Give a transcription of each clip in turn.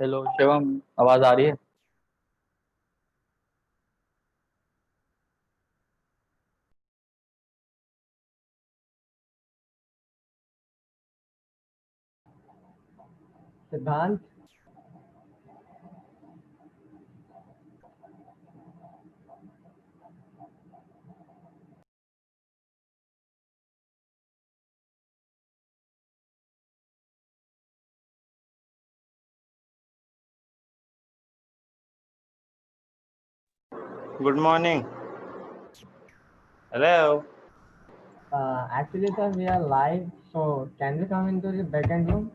Hello Shivam, आवाज आ रही है? सिद्धांत। Good morning. Hello. Actually, sir, we are live, so can we come into the backend room?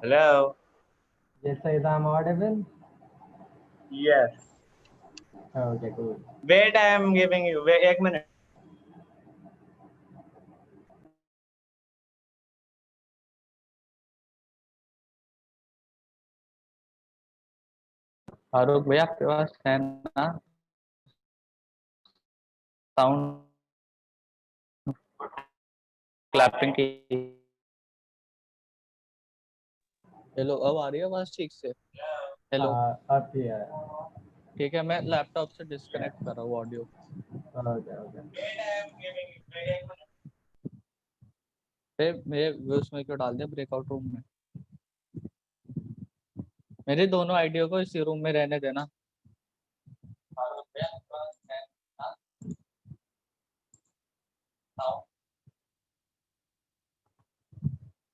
Hello. Yes, sir, is I'm audible? Yes. Okay, cool. Wait, I am giving you. Wait, एक minute. Farooq भैया, आपके पास है ना sound clapping की? Hello, अब आ रही है आवाज ठीक से? Hello, Up here. ठीक है। मैं लैपटॉप से डिस्कनेक्ट कर रहा हूँ audio. Okay. Wait, I am giving you. Wait, एक minute. फिर मेरे उसमें क्यों डाल दिया ब्रेकआउट रूम में? मेरे दोनों आइडिया को इसी रूम में रहने देना। फारूक भैया, आपके पास है ना साउंड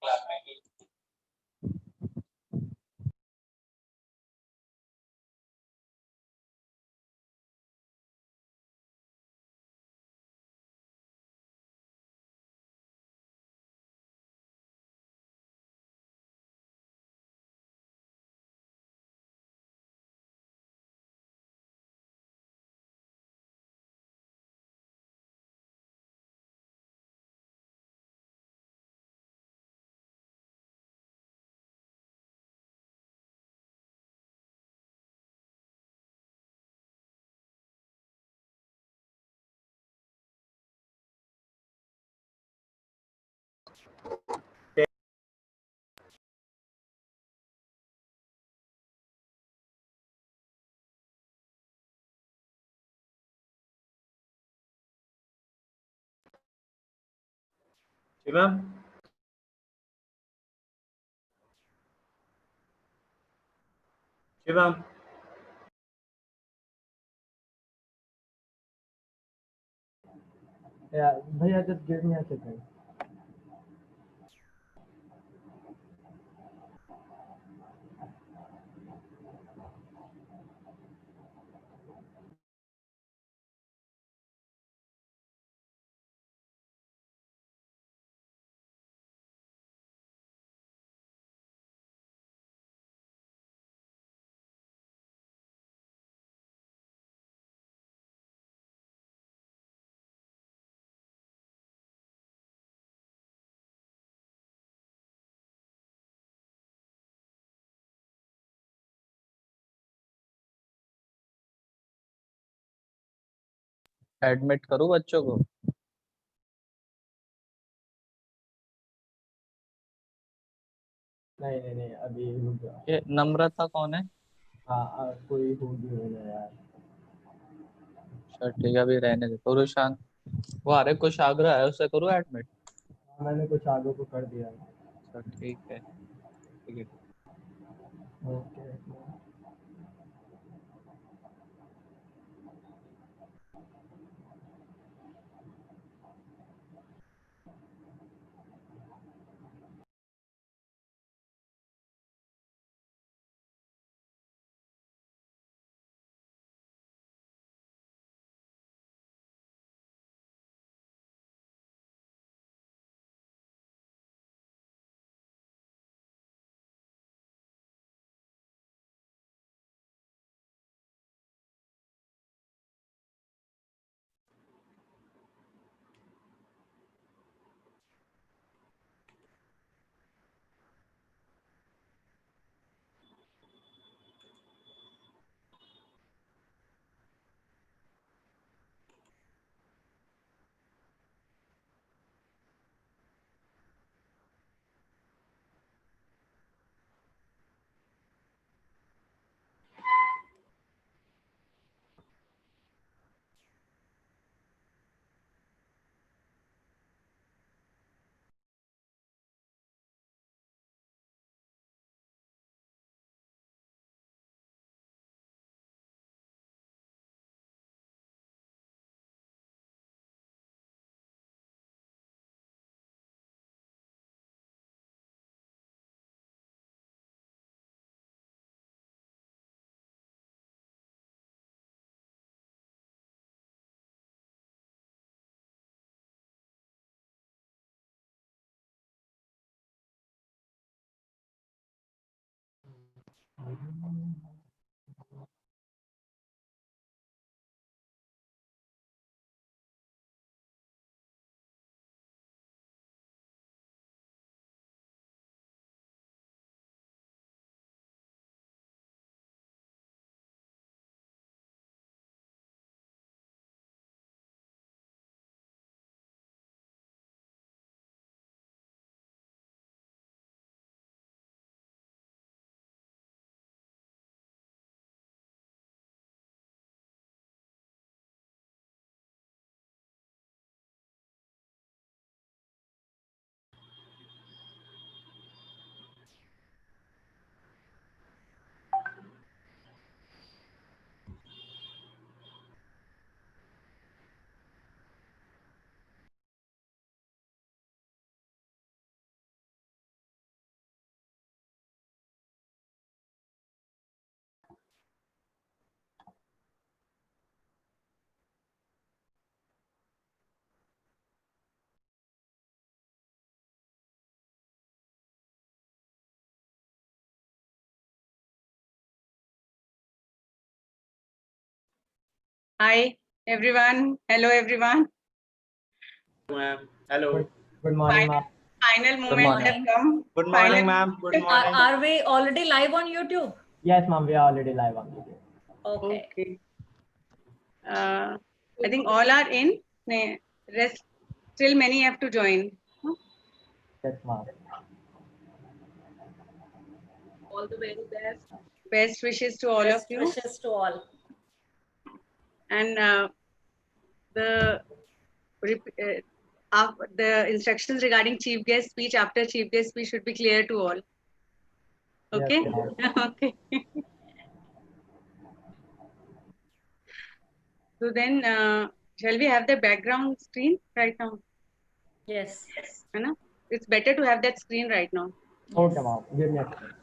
क्लैपिंग की? Shivam. Shivam. Yeah, bhaiya, just give me a second. Admit करूँ बच्चों को? नहीं, अभी रुक जाओ। ये नम्रता कौन है? कोई होगी होगा यार। अच्छा ठीक है, अभी रहने दे। पुरुषांत, वो अरे कुशाग्र है, उसे करूँ एडमिट? मैंने कुछ आगे को कर दिया। अच्छा ठीक है, ठीक है। Okay. Hi, everyone. Hello, everyone. Ma'am. Hello. Good morning, ma'am. Final moment have morning. come. Good morning, Final- ma'am. Good morning. Are we already live on YouTube? Yes, ma'am, we are already live on video. Okay. Okay. I think all are in. Rest, still many have to join. Yes, ma'am. All the very best. Best wishes to all Best of you. wishes to all. And the the instructions regarding chief guest speech after chief guest speech should be clear to all. Okay. Yes, Okay. So then, shall we have the background screen right now? Yes. Anna? It's better to have that screen right now. okay, ma'am. Give me a second.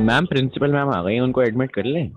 Ma'am principal ma'am आ गई हैं, उनको admit कर लें?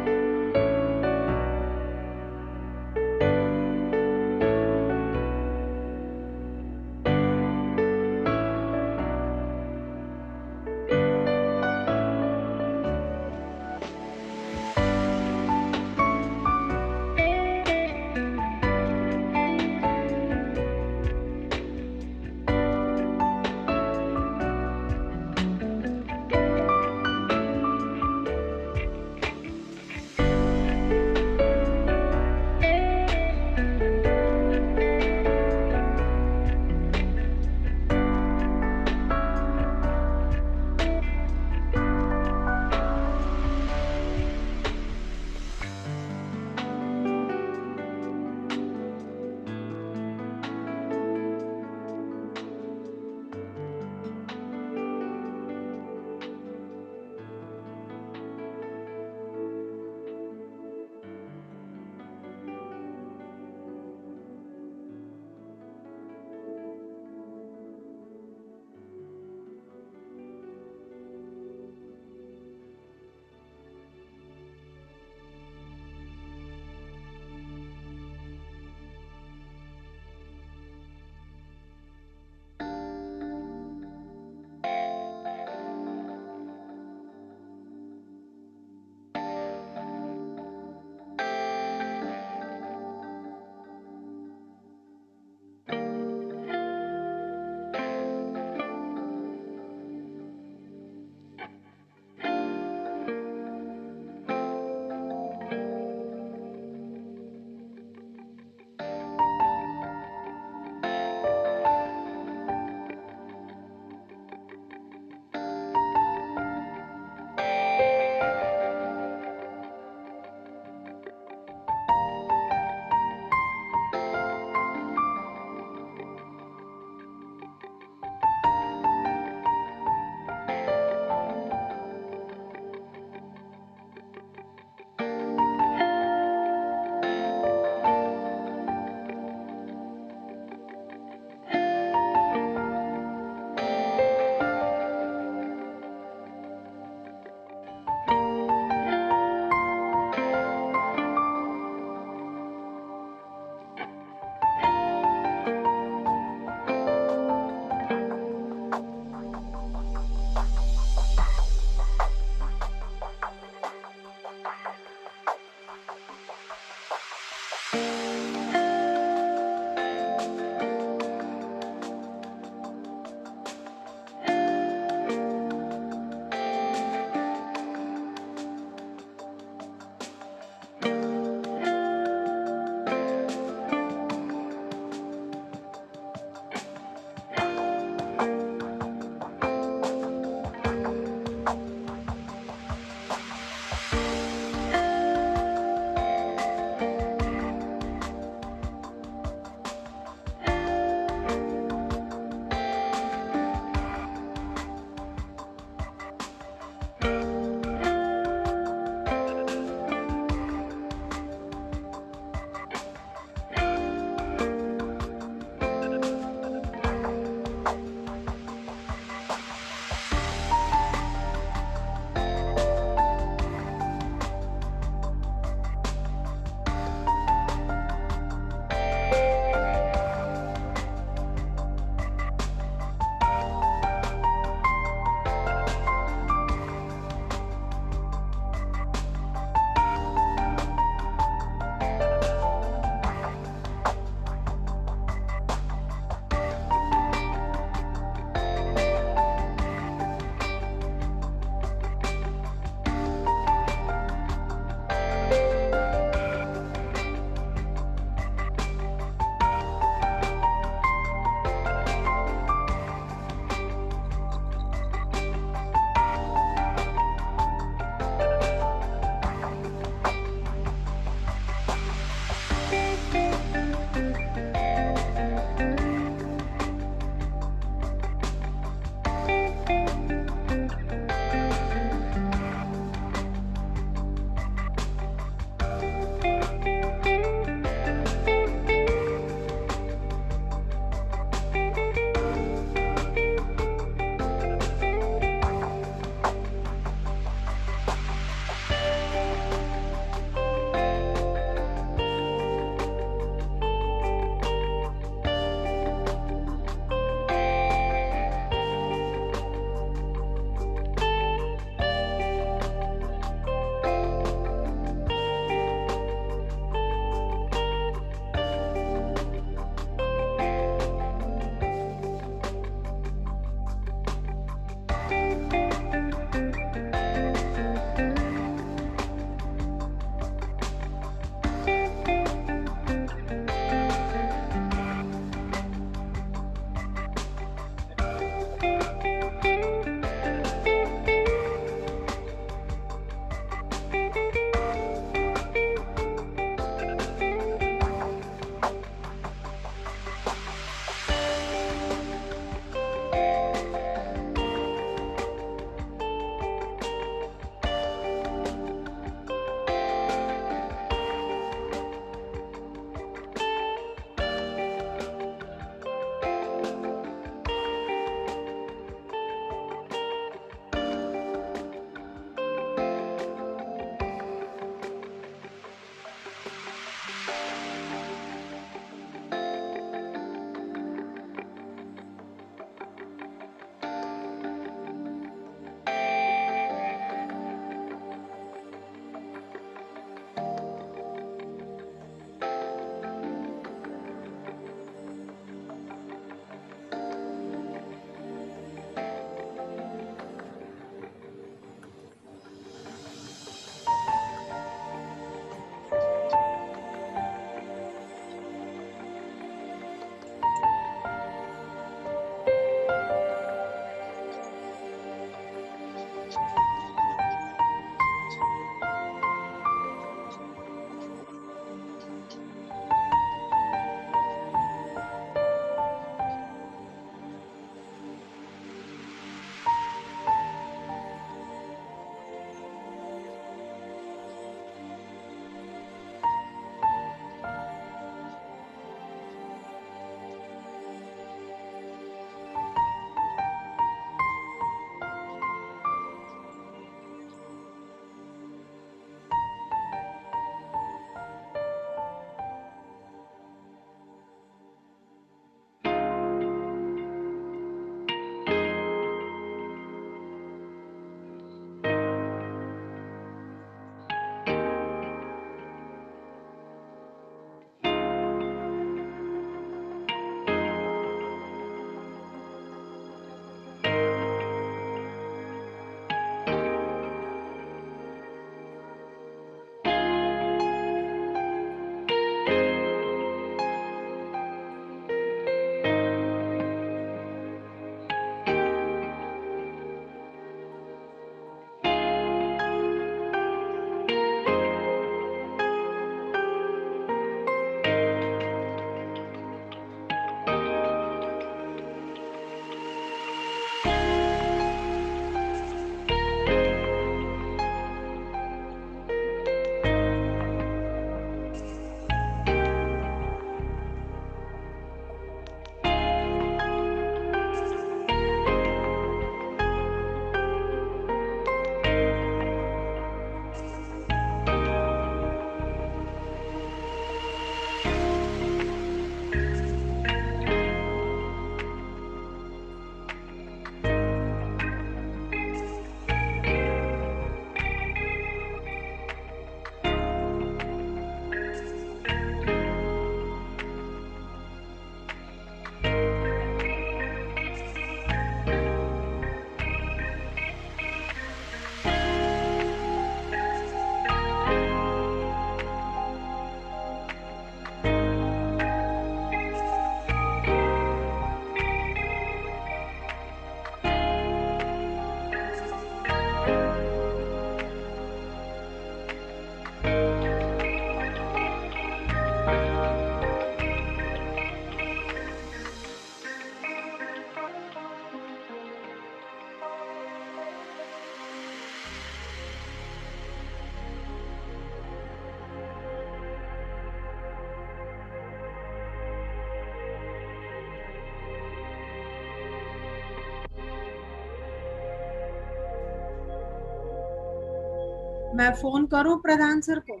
मैं phone करूं Pradhan sir को?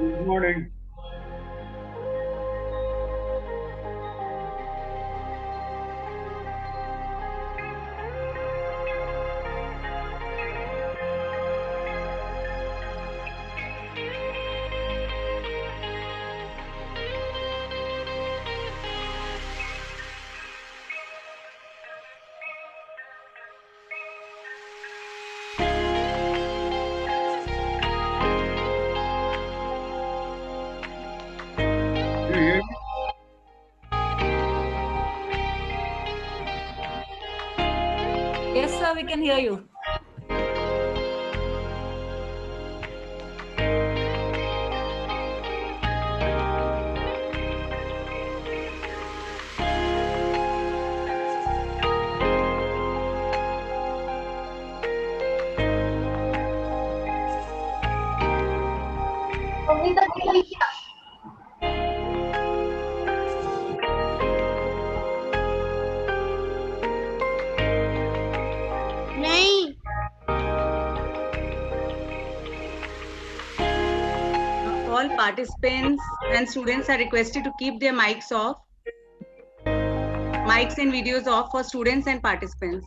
Good morning. Do you hear me? Yes, sir, we can hear you. नहीं. All participants and students are requested to keep their mics off. Mics and videos off for students and participants.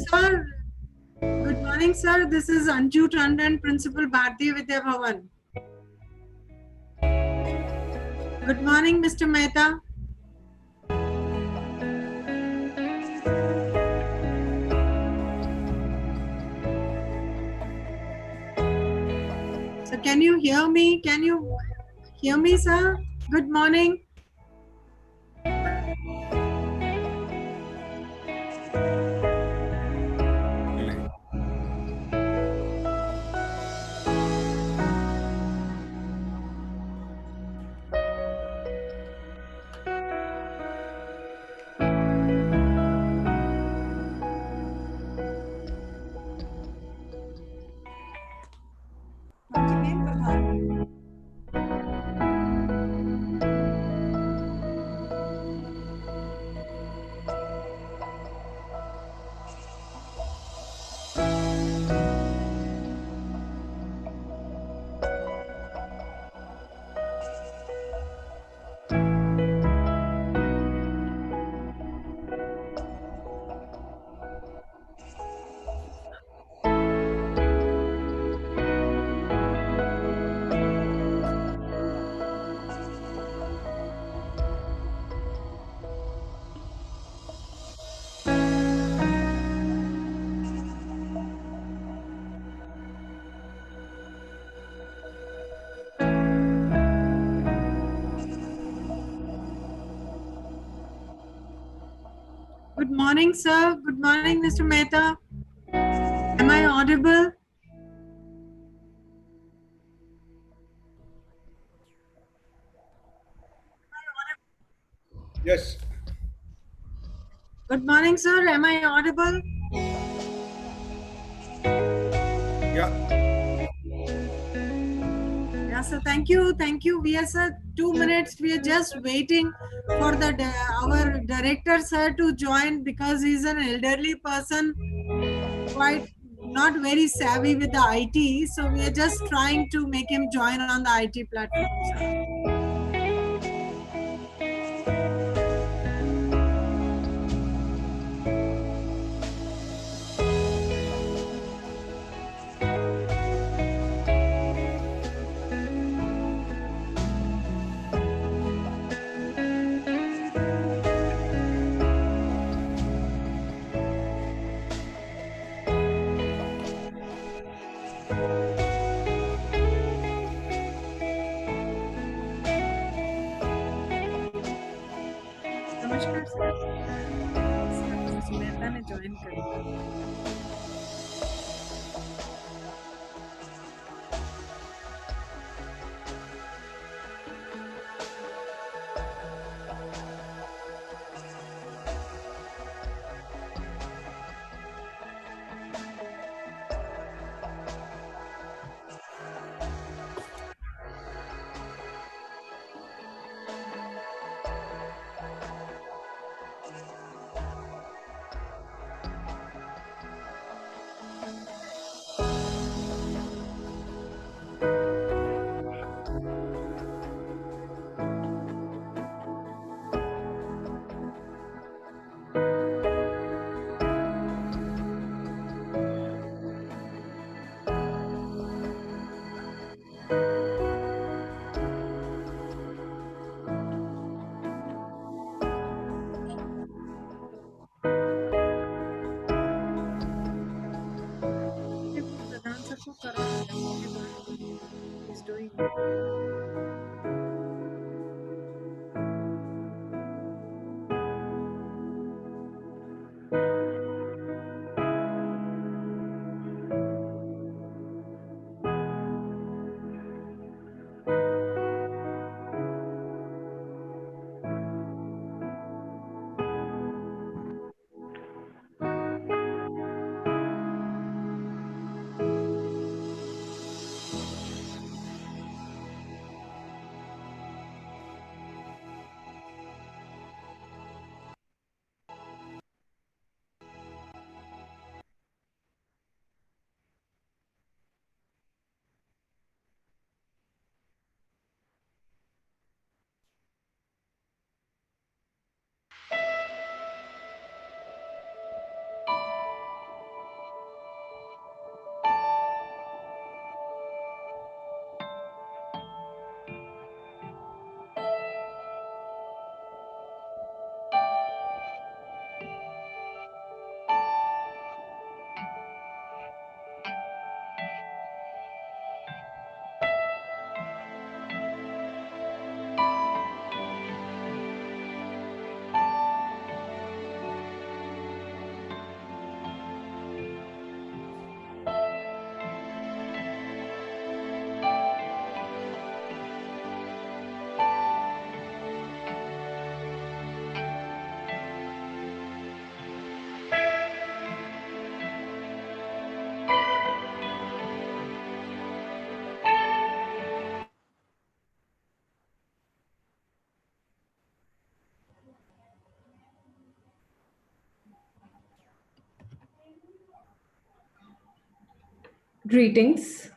Sir, good morning, sir. This is Anju Tandon, Principal, Bharatiya Vidya Bhavan. Good morning, Mr. Mehta. So can you hear me? Can you hear me, sir? Good morning. Once again, Pradhan. Good morning, sir. Good morning, Mr. Mehta. Am I audible? Yes. Good morning, sir. Am I audible? Yeah. Yeah, sir. Thank you. Thank you. We are, sir, 2 minutes. We are just waiting for the our director, sir, to join because he's an elderly person, quite not very savvy with the IT. So we are just trying to make him join on the IT platform, sir. नमस्कार sir Mehta ने join कर लिया प्रधान sir को करो he's doing it. Greetings.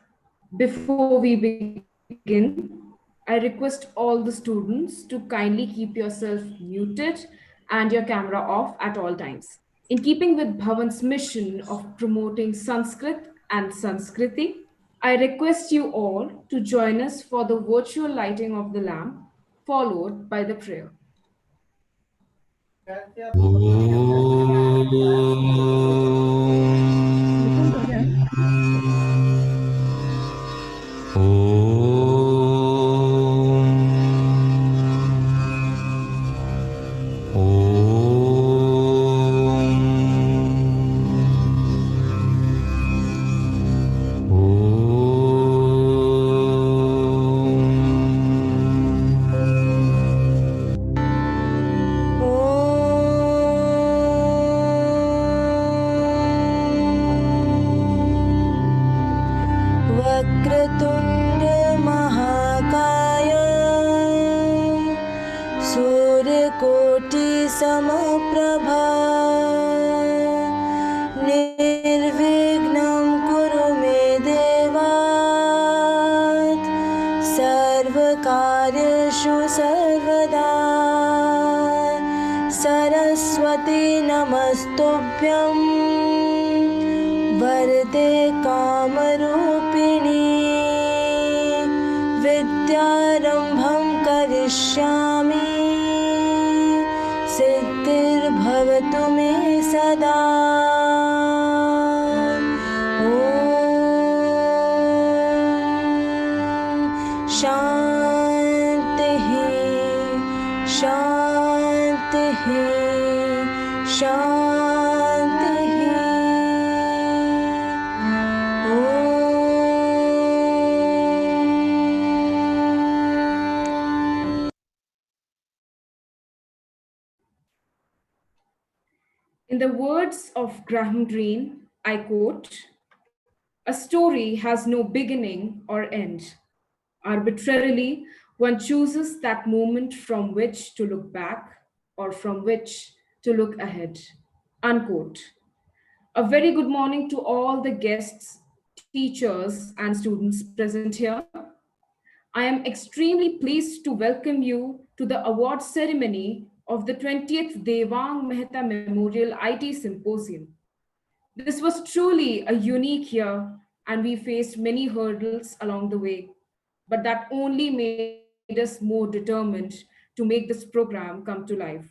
Before we begin, I request all the students to kindly keep yourself muted and your camera off at all times. In keeping with Bhavan's mission of promoting Sanskrit and Sanskriti, I request you all to join us for the virtual lighting of the lamp, followed by the prayer. वक्रतुण्ड महाकाय सूर्यकोटि समप्रभा निर्विघ्नं कुरु मे देवा सर्वकार्येषु सर्वदा सरस्वती नमस्तुभ्यं वरदे कामरूपिणी विद्यारम्भं करिष्यामि सिद्धिर्भवतु मे सदा ॐ शान्तिः शान्तिः शान्तिः In the words of Graham Greene, I quote, "A story has no beginning or end. Arbitrarily, one chooses that moment from which to look back or from which to look ahead." Unquote. A very good morning to all the guests, teachers, and students present here. I am extremely pleased to welcome you to the award ceremony of the 20th Dewang Mehta Memorial IT Symposium. This was truly a unique year, and we faced many hurdles along the way, but that only made us more determined to make this program come to life.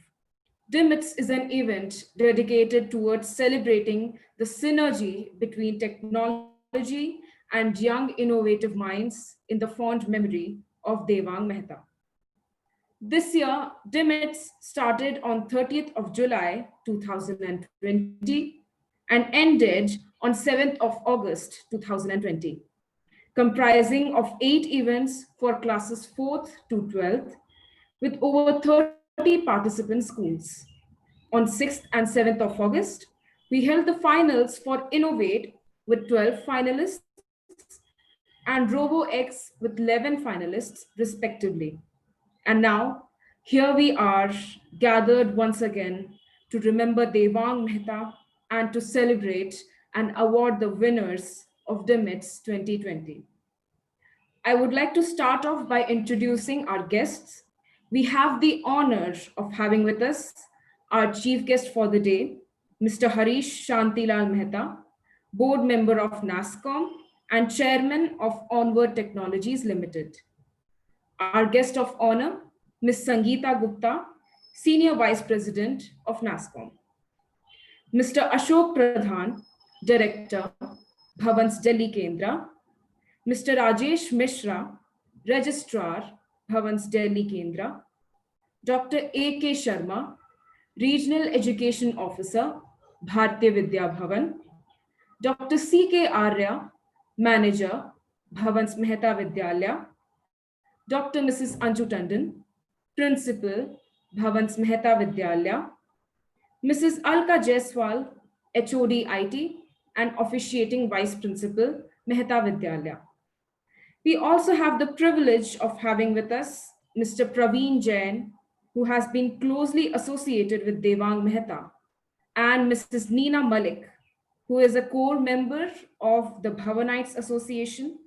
DMMITS is an event dedicated towards celebrating the synergy between technology and young innovative minds in the fond memory of Dewang Mehta. This year, DMMITS started on 30th of July 2020 and ended on 7th of August 2020, comprising of 8 events for classes 4th to 12th with over 30 participant schools. On 6th and 7th of August, we held the finals for Innovate with 12 finalists and RoboX with 11 finalists respectively. And now, here we are gathered once again to remember Dewang Mehta and to celebrate and award the winners of DMMITS 2020. I would like to start off by introducing our guests. We have the honor of having with us our chief guest for the day, Mr. Harish Shantilal Mehta, board member of NASSCOM and chairman of Onward Technologies Limited. Our guest of honor, Ms. Sangeeta Gupta, senior vice president of NASSCOM. Mr. Ashok Pradhan, director, BHAVAN'S Delhi Kendra. Mr. Rajesh Mishra, registrar, BHAVAN'S Delhi Kendra. Dr. A.K. Sharma, regional education officer, Bharatiya Vidya Bhavan. Dr. C.K. Arya, manager, BHAVAN'S Mehta Vidyalaya. Dr. Mrs. Anju Tandon, principal, BHAVAN'S Mehta Vidyalaya. Mrs. Alka Jaiswal, HOD IT and officiating vice principal, Mehta Vidyalaya. We also have the privilege of having with us Mr. Praveen Jain, who has been closely associated with Dewang Mehta, and Mrs. Neena Malik, who is a core member of the BHAVAN'S Association,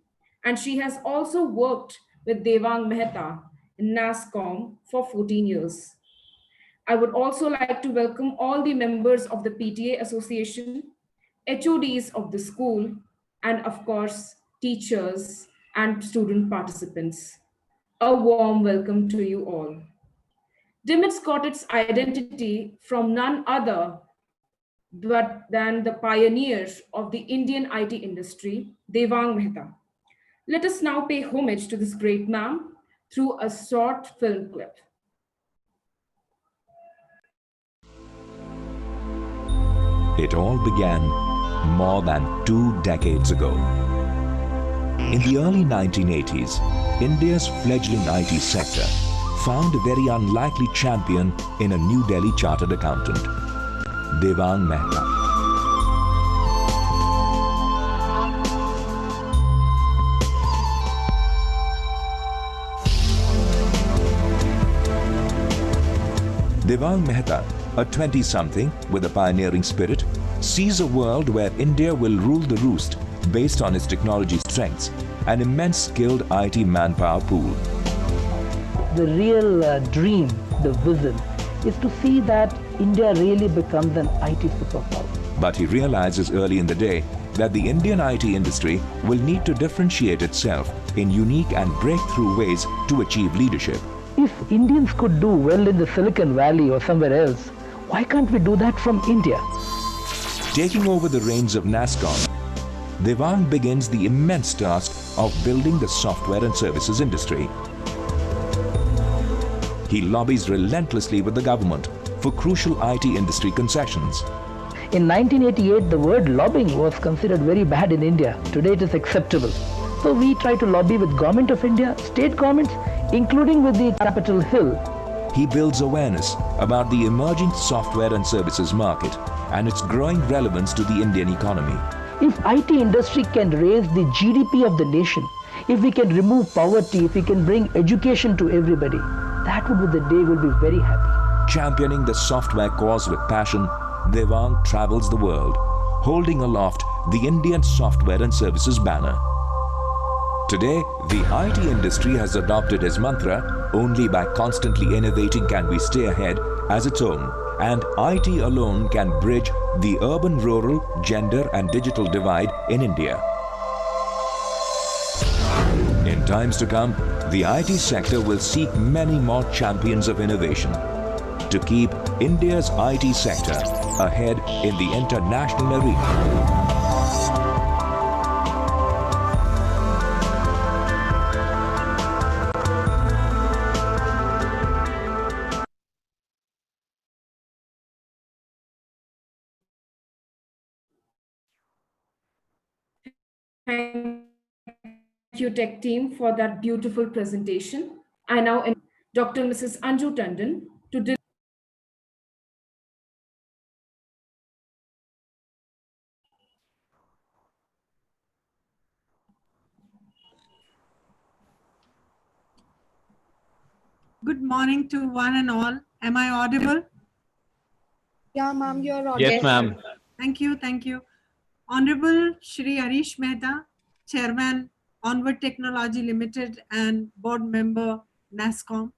and she has also worked with Dewang Mehta in NASSCOM for 14 years. I would also like to welcome all the members of the PTA Association, HODs of the school, and of course, teachers and student participants. A warm welcome to you all. DMMITS got its identity from none other than the pioneer of the Indian IT industry, Dewang Mehta. Let us now pay homage to this great man through a short film clip. It all began more than 2 decades ago. In the early 1980s, India's fledgling IT sector found a very unlikely champion in a New Delhi chartered accountant, Dewang Mehta. Dewang Mehta, a 20-something with a pioneering spirit, sees a world where India will rule the roost based on its technology strengths and immense skilled IT manpower pool. The real dream, the vision, is to see that India really becomes an IT superpower. But he realizes early in the day that the Indian IT industry will need to differentiate itself in unique and breakthrough ways to achieve leadership. If Indians could do well in the Silicon Valley or somewhere else, why can't we do that from India? Taking over the reins of NASSCOM, Dewang begins the immense task of building the software and services industry. He lobbies relentlessly with the government for crucial IT industry concessions. In 1988, the word lobbying was considered very bad in India. Today it is acceptable. So we try to lobby with Government of India, state governments, including with the Capitol Hill. He builds awareness about the emerging software and services market and its growing relevance to the Indian economy. If IT industry can raise the GDP of the nation, if we can remove poverty, if we can bring education to everybody, that would be the day we'll be very happy. Championing the software cause with passion, Dewang travels the world, holding aloft the Indian software and services banner. Today, the IT industry has adopted his mantra, only by constantly innovating can we stay ahead, as its own, and IT alone can bridge the urban-rural, gender and digital divide in India. In times to come, the IT sector will seek many more champions of innovation to keep India's IT sector ahead in the international arena. Thank you, Tech team, for that beautiful presentation. I now invite Dr. Mrs. Anju Tandon to deliver. Good morning to one and all. Am I audible? Yeah, ma'am, you're audible. Yes, ma'am. Thank you, thank you. Honorable Shri Harish Mehta, Chairman, Onward Technology Limited and Board Member, NASSCOM.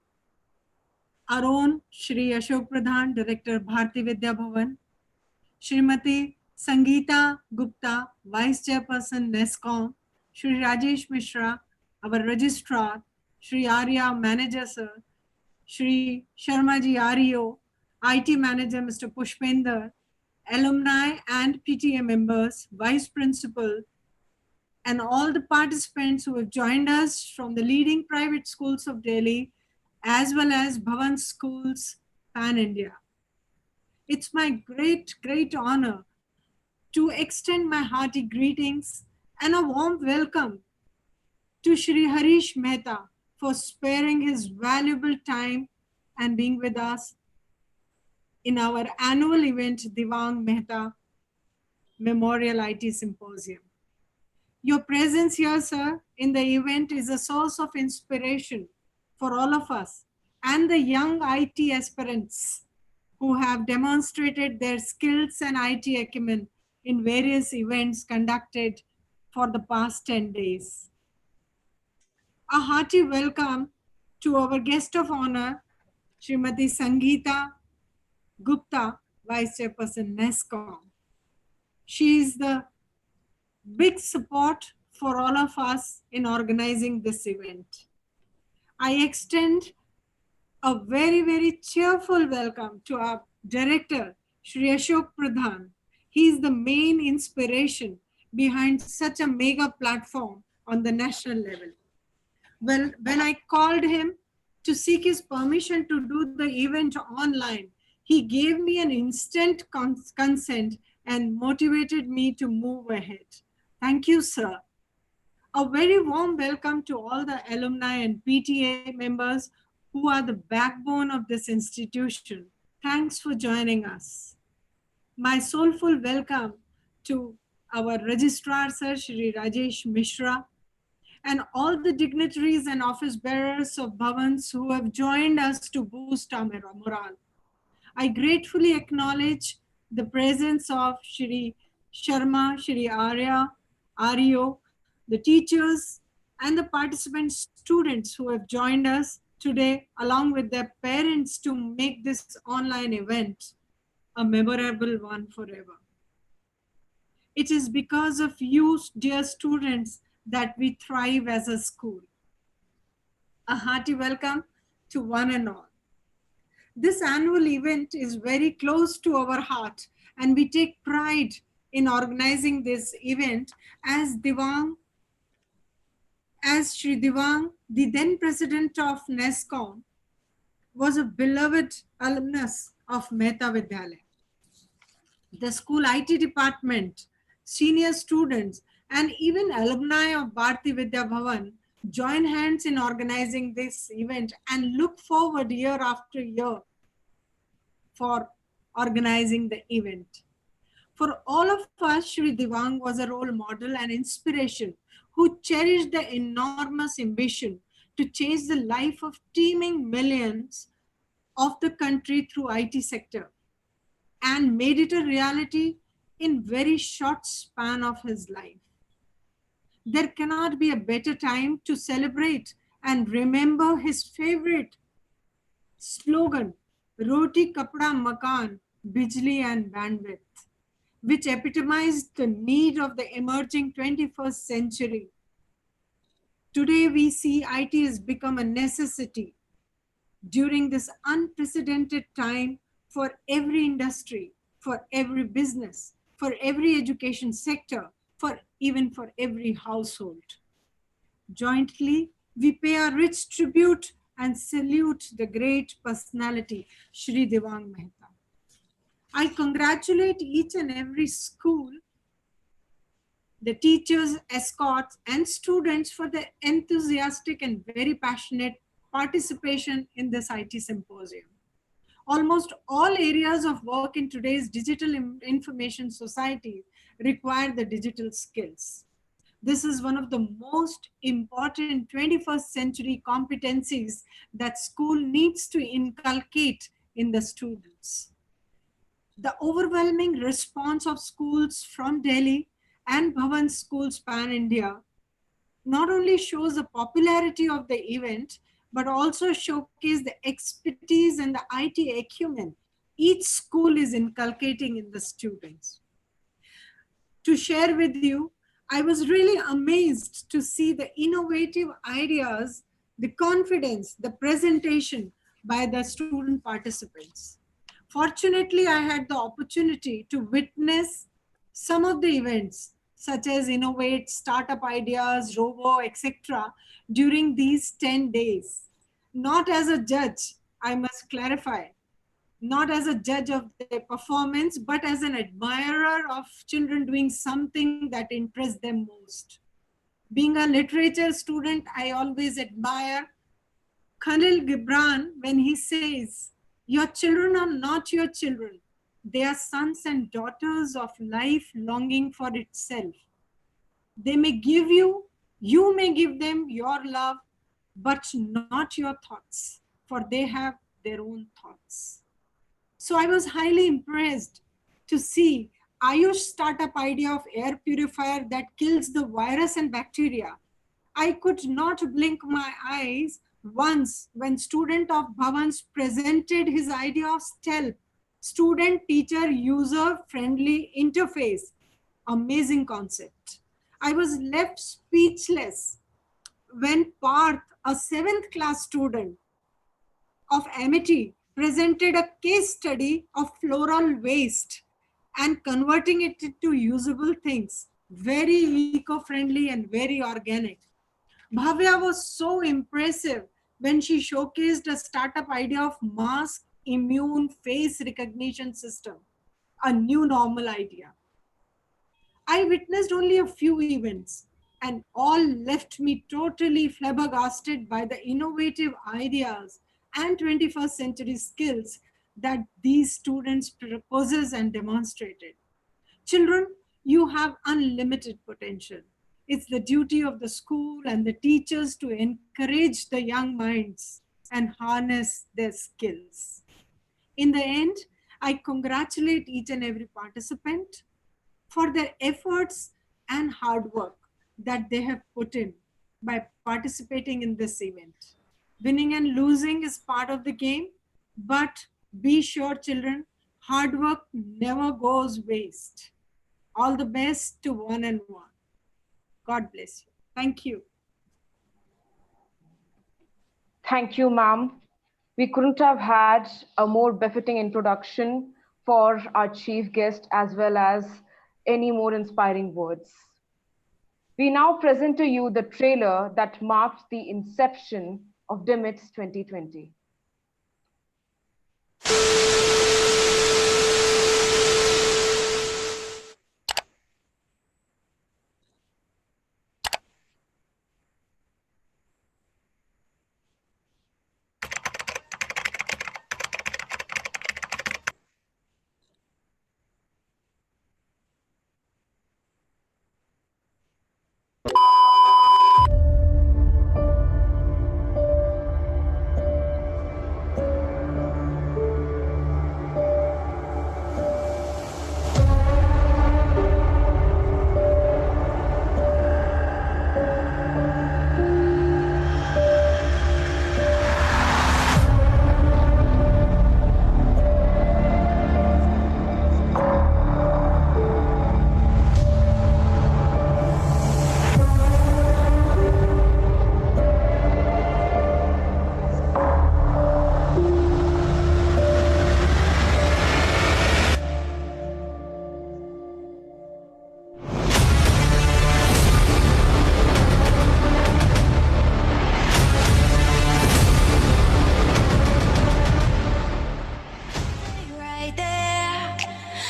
Our own Shri Ashok Pradhan, Director, Bharatiya Vidya Bhavan. Srimati Sangeeta Gupta, Vice Chairperson, NASSCOM. Shri Rajesh Mishra, our Registrar. Shri Arya, Manager, Sir. Shri Sharmaji REO, IT Manager, Mr. Pushpender, alumni and PTA members, Vice Principal, and all the participants who have joined us from the leading private schools of Delhi, as well as BHAVAN'S schools, pan-India. It's my great, great honor to extend my hearty greetings and a warm welcome to Shri Harish Mehta for sparing his valuable time and being with us in our annual event, Dewang Mehta Memorial IT Symposium. Your presence here, sir, in the event is a source of inspiration for all of us and the young IT aspirants who have demonstrated their skills and IT acumen in various events conducted for the past 10 days. A hearty welcome to our guest of honor, Srimati Sangeeta Gupta, Vice Chairperson NASSCOM. She is the big support for all of us in organizing this event. I extend a very, very cheerful welcome to our director, Shri Ashok Pradhan. He is the main inspiration behind such a mega platform on the national level. Well, when I called him to seek his permission to do the event online, he gave me an instant consent and motivated me to move ahead. Thank you, sir. A very warm welcome to all the alumni and PTA members who are the backbone of this institution. Thanks for joining us. My soulful welcome to our registrar, Sir Shri Rajesh Mishra, and all the dignitaries and office bearers of BHAVAN'S who have joined us to boost our morale. I gratefully acknowledge the presence of Shri Sharma, Shri Arya, Aryo, the teachers, and the participant students who have joined us today, along with their parents, to make this online event a memorable one forever. It is because of you, dear students, that we thrive as a school. A hearty welcome to one and all. This annual event is very close to our heart, and we take pride in organizing this event as Shri Dewang, the then president of NASSCOM, was a beloved alumnus of Mehta Vidyalaya. The school IT department, senior students, and even alumni of Bharatiya Vidya Bhavan join hands in organizing this event and look forward year after year for organizing the event. For all of us, Shri Dewang was a role model and inspiration who cherished the enormous ambition to change the life of teeming millions of the country through IT sector and made it a reality in very short span of his life. There cannot be a better time to celebrate and remember his favorite slogan, Roti Kapda Makan, Bijli and Bandwidth, which epitomized the need of the emerging 21st century. Today we see IT has become a necessity during this unprecedented time for every industry, for every business, for every education sector, even for every household. Jointly, we pay a rich tribute and salute the great personality, Shri Dewang Mehta. I congratulate each and every school, the teachers, escorts, and students for their enthusiastic and very passionate participation in this IT symposium. Almost all areas of work in today's digital information society require the digital skills. This is one of the most important 21st century competencies that school needs to inculcate in the students. The overwhelming response of schools from Delhi and BHAVAN'S schools pan-India not only shows the popularity of the event, but also showcase the expertise and the IT acumen each school is inculcating in the students. To share with you, I was really amazed to see the innovative ideas, the confidence, the presentation by the student participants. Fortunately, I had the opportunity to witness some of the events such as Innovate, Startup Ideas, Robo, etc. during these 10 days. Not as a judge, I must clarify, not as a judge of their performance, but as an admirer of children doing something that interests them most. Being a literature student, I always admire Khalil Gibran when he says, "Your children are not your children. They are sons and daughters of life longing for itself. They may give you may give them your love, but not your thoughts, for they have their own thoughts." So I was highly impressed to see Ayush startup idea of air purifier that kills the virus and bacteria. I could not blink my eyes once when student of BHAVAN'S presented his idea of STELP, student teacher user friendly interface. Amazing concept. I was left speechless when Parth, a 7th class student of Amity, presented a case study of floral waste and converting it into usable things. Very eco-friendly and very organic. Bhavya was so impressive when she showcased a startup idea of mask immune face recognition system, a new normal idea. I witnessed only a few events and all left me totally flabbergasted by the innovative ideas and 21st century skills that these students possess and demonstrated. Children, you have unlimited potential. It's the duty of the school and the teachers to encourage the young minds and harness their skills. In the end, I congratulate each and every participant for their efforts and hard work that they have put in by participating in this event. Winning and losing is part of the game, but be sure, children, hard work never goes waste. All the best to one and one. God bless you. Thank you. Thank you, ma'am. We couldn't have had a more befitting introduction for our chief guest as well as any more inspiring words. We now present to you the trailer that marked the inception of DMMITS 2020.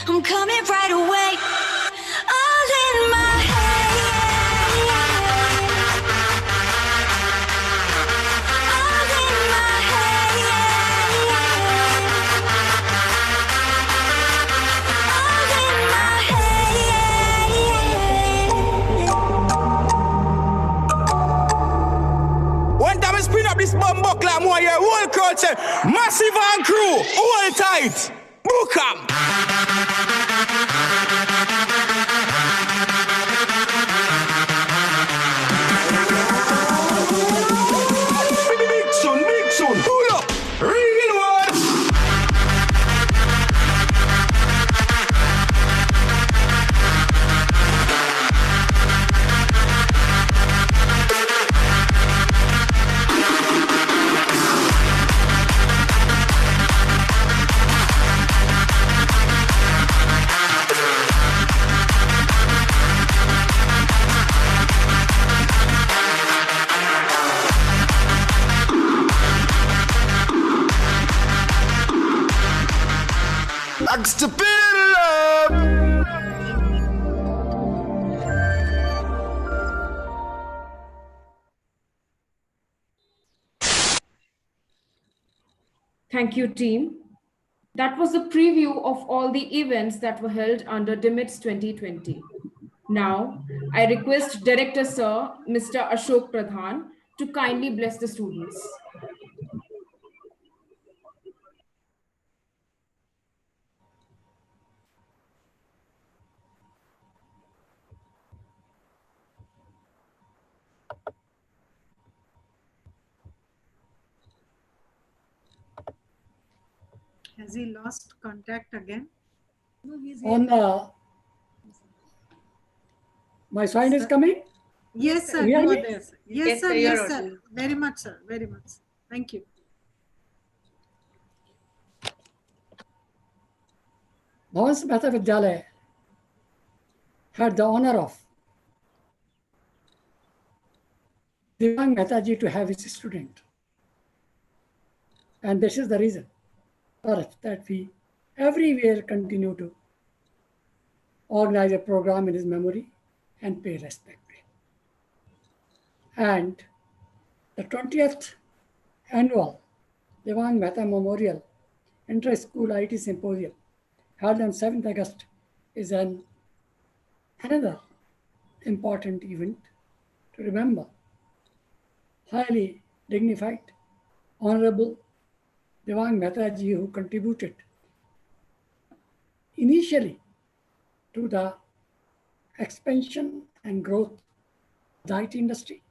I'm coming right away. All in my head. All in my head. All in my head. One time I spin up this bumbo clam more here, whole crowd say, massive and crew, hold tight, book 'em. Big soon, pull up, real one. That's the Thank you, team. That was a preview of all the events that were held under DMMITS 2020. Now, I request Director Sir, Mr. Ashok Pradhan, to kindly bless the students. Has he lost contact again? No, he's On my sign is coming? Yes, sir. Hear You are me? there, sir. Yes, sir. Yes, sir. Very much, sir. Very much. Thank you. Bhavans Mehta Vidyalaya had the honor of Dewang Mehta ji to have his student. And this is the reason for it that we everywhere continue to organize a program in his memory and pay respect. And the 20th annual Dewang Mehta Memorial Inter-School IT Symposium held on 7th August is another important event to remember highly dignified, honorable Dewang Mehta ji, who contributed initially to the expansion and growth of the IT industry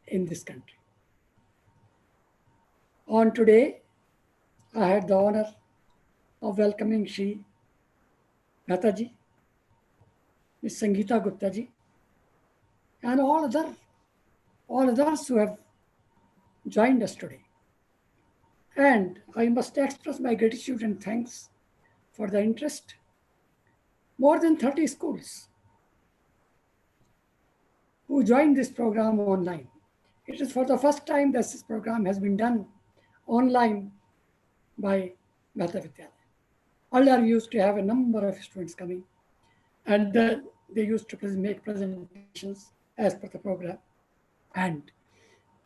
in this country. On today, I had the honor of welcoming Shri Mehta ji, Ms. Sangeeta Gupta ji, and all others who have joined us today. And I must express my gratitude and thanks for the interest. More than 30 schools who joined this program online. It is for the first time that this program has been done online by Mehta Vidyalaya. Earlier, we used to have a number of students coming, and they used to make presentations as per the program. And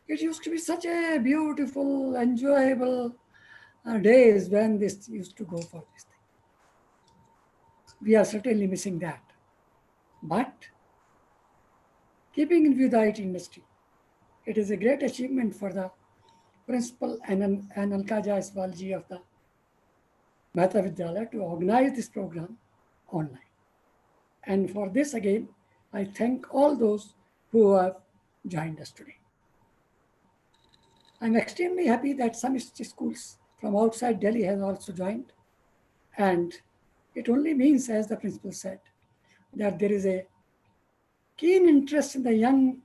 it used to be such a beautiful, enjoyable days when this used to go for this thing. We are certainly missing that. But keeping in view the IT industry, it is a great achievement for the principal and Alka Jaiswalji of the Mehta Vidyalaya to organize this program online. And for this again, I thank all those who have joined us today. I'm extremely happy that some schools from outside Delhi have also joined. And it only means, as the principal said, that there is a keen interest in the young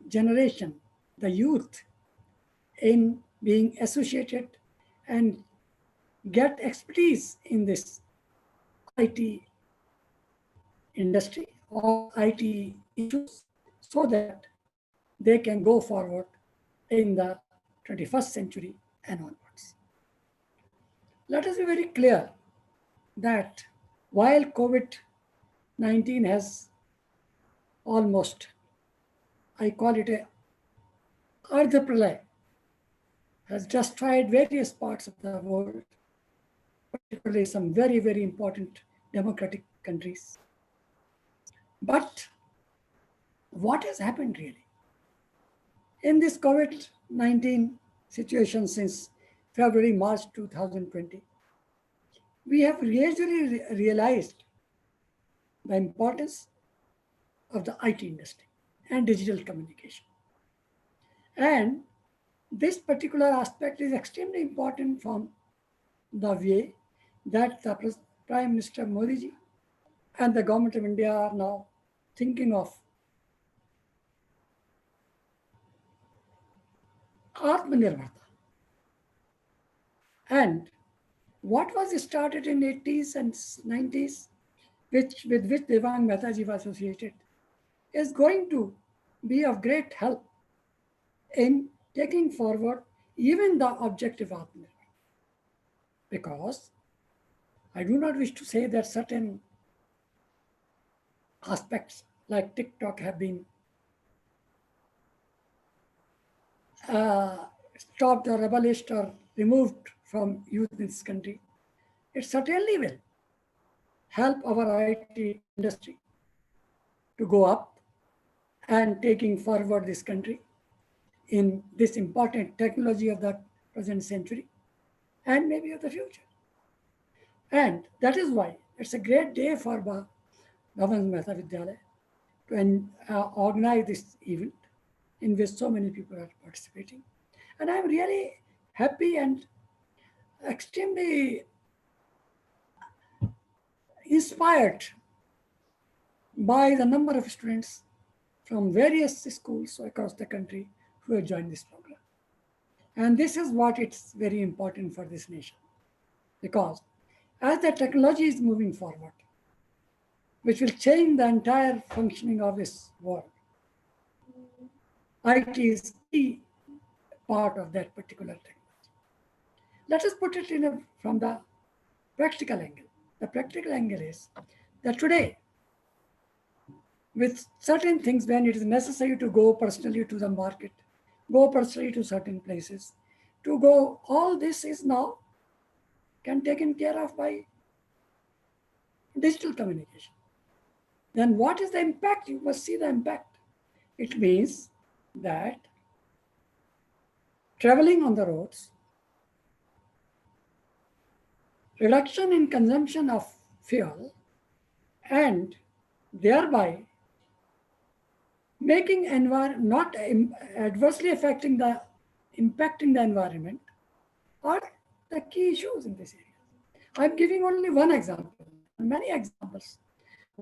generation, the youth, in being associated and get expertise in this IT industry or IT issues so that they can go forward in the 21st century and onwards. Let us be very clear that while COVID-19 has almost, I call it a Ardha Pralay, has destroyed various parts of the world, particularly some very, very important democratic countries. But what has happened really? In this COVID-19 situation since February, March 2020, we have gradually realized the importance of the IT industry and digital communication. And this particular aspect is extremely important from the way that the Prime Minister Modi ji and the government of India are now thinking of Atmanirbharta. And what was started in 80s and 90s, with which Dewang Mehta ji was associated, is going to be of great help in taking forward even the objective Atmanirbharta. Because I do not wish to say that certain aspects like TikTok have been stopped or abolished or removed from youth in this country. It certainly will help our IT industry to go up and taking forward this country in this important technology of the present century and maybe of the future. And that is why it's a great day for BHAVAN'S Mehta Vidyalaya to organize this event in which so many people are participating. And I'm really happy and extremely inspired by the number of students from various schools across the country who have joined this program. And this is what it's very important for this nation, because as the technology is moving forward, which will change the entire functioning of this world, IT is key part of that particular technology. Let us put it from the practical angle. The practical angle is that today, with certain things, when it is necessary to go personally to the market, go personally to certain places, to go, all this is now can taken care of by digital communication. Then what is the impact? You must see the impact. It means that traveling on the roads, reduction in consumption of fuel, and thereby making not adversely impacting the environment are the key issues in this area. I'm giving only one example, many examples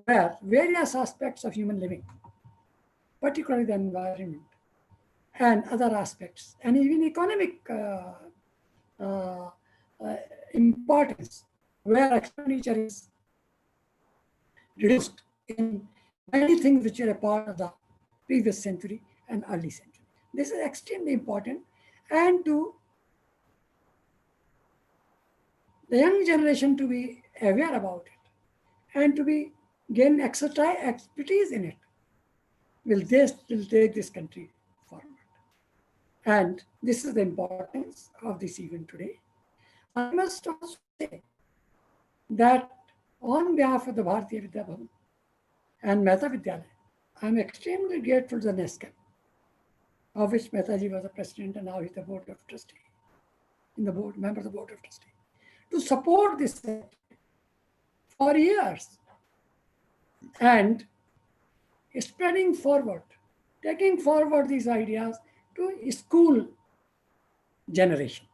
where various aspects of human living, particularly the environment and other aspects, and even economic importance, where expenditure is reduced in many things which are a part of the previous century and early century. This is extremely important, and to the young generation to be aware about it and to be gain expertise in it will take this country forward. And this is the importance of this event today. I must also say that on behalf of the Bharatiya Vidya Bhavan and Mehta Vidyalaya, I am extremely grateful to the NASSCOM, of which Mehtaji was the president and now he's the board of trustee, member of the board of trustee, to support this for years and spreading forward, taking forward these ideas to school generation.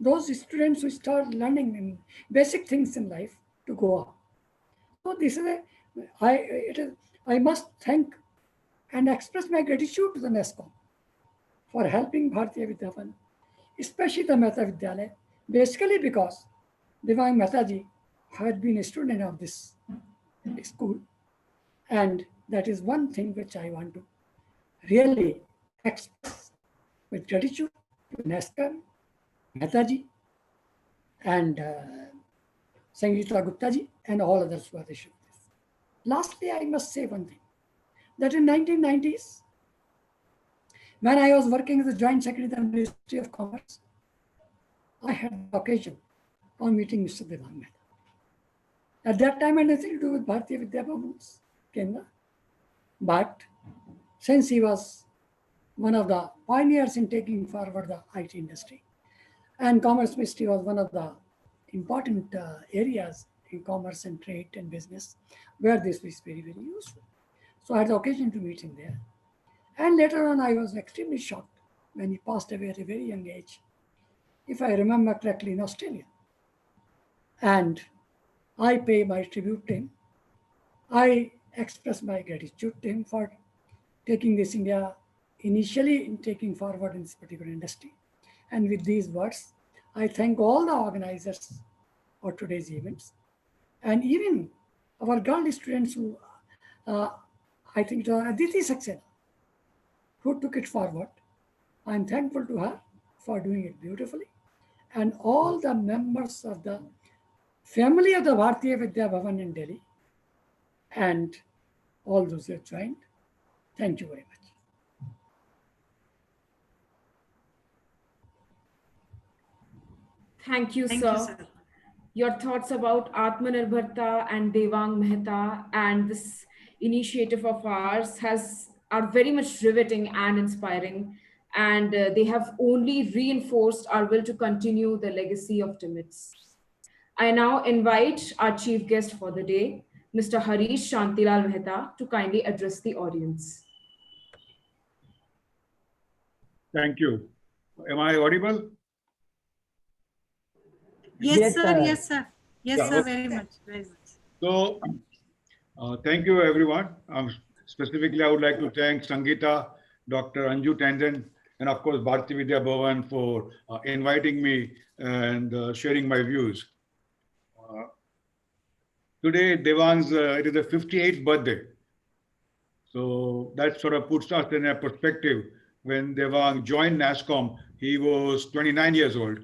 Those students who start learning in basic things in life to go on. So this is I must thank and express my gratitude to the NASSCOM for helping Bharatiya Vidya Bhavan, especially the Mehta Vidyalaya, basically because Dewang Mehta ji had been a student of this school, and that is one thing which I want to really express with gratitude to NASSCOM, Mehta ji, and Sangeeta Gupta ji, and all others who are the students. Lastly, I must say one thing, that in 1990s, when I was working as a joint secretary of the Ministry of Commerce, I had the occasion of meeting Mr. Dewang Mehta. At that time, I had nothing to do with Bharatiya Vidya Bhavan's Kendra, but since he was one of the pioneers in taking forward the IT industry, and Commerce Ministry was one of the important areas in commerce and trade and business, where this was very, very useful. So I had the occasion to meet him there. And later on, I was extremely shocked when he passed away at a very young age, if I remember correctly, in Australia. And I pay my tribute to him. I express my gratitude to him for taking this India initially in taking forward in this particular industry. And with these words, I thank all the organizers for today's events, and even our girl students who, I think Aditi Saxena, who took it forward. I'm thankful to her for doing it beautifully, and all the members of the family of the Bharatiya Vidya Bhavan in Delhi, and all those who have joined. Thank you very much. Thank you, sir. Your thoughts about Atmanirbharta and Dewang Mehta and this initiative of ours are very much riveting and inspiring, and they have only reinforced our will to continue the legacy of DMMITS. I now invite our chief guest for the day, Mr. Harish Shantilal Mehta, to kindly address the audience. Thank you. Am I audible? Yes, sir. Yes, sir. Yes, Yeah, sir. okay. Very much. Very much. So, thank you, everyone. Specifically, I would like to thank Sangeeta, Dr. Anju Tandon, and of course, Bharatiya Vidya Bhavan for inviting me and sharing my views. Today, Dewang's, it is the 58th birthday. So that sort of puts us in a perspective. When Dewang joined NASSCOM, he was 29 years old.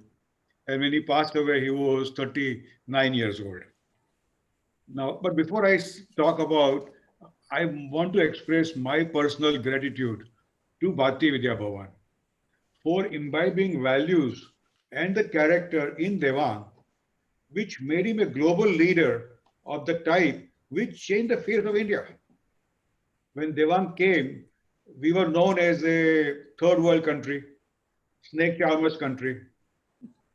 And when he passed away, he was 39 years old. Now, but before I talk about, I want to express my personal gratitude to Bharatiya Vidya Bhavan for imbibing values and the character in Dewang, which made him a global leader of the type which changed the face of India. When Dewang came, we were known as a third world country, snake charmers country.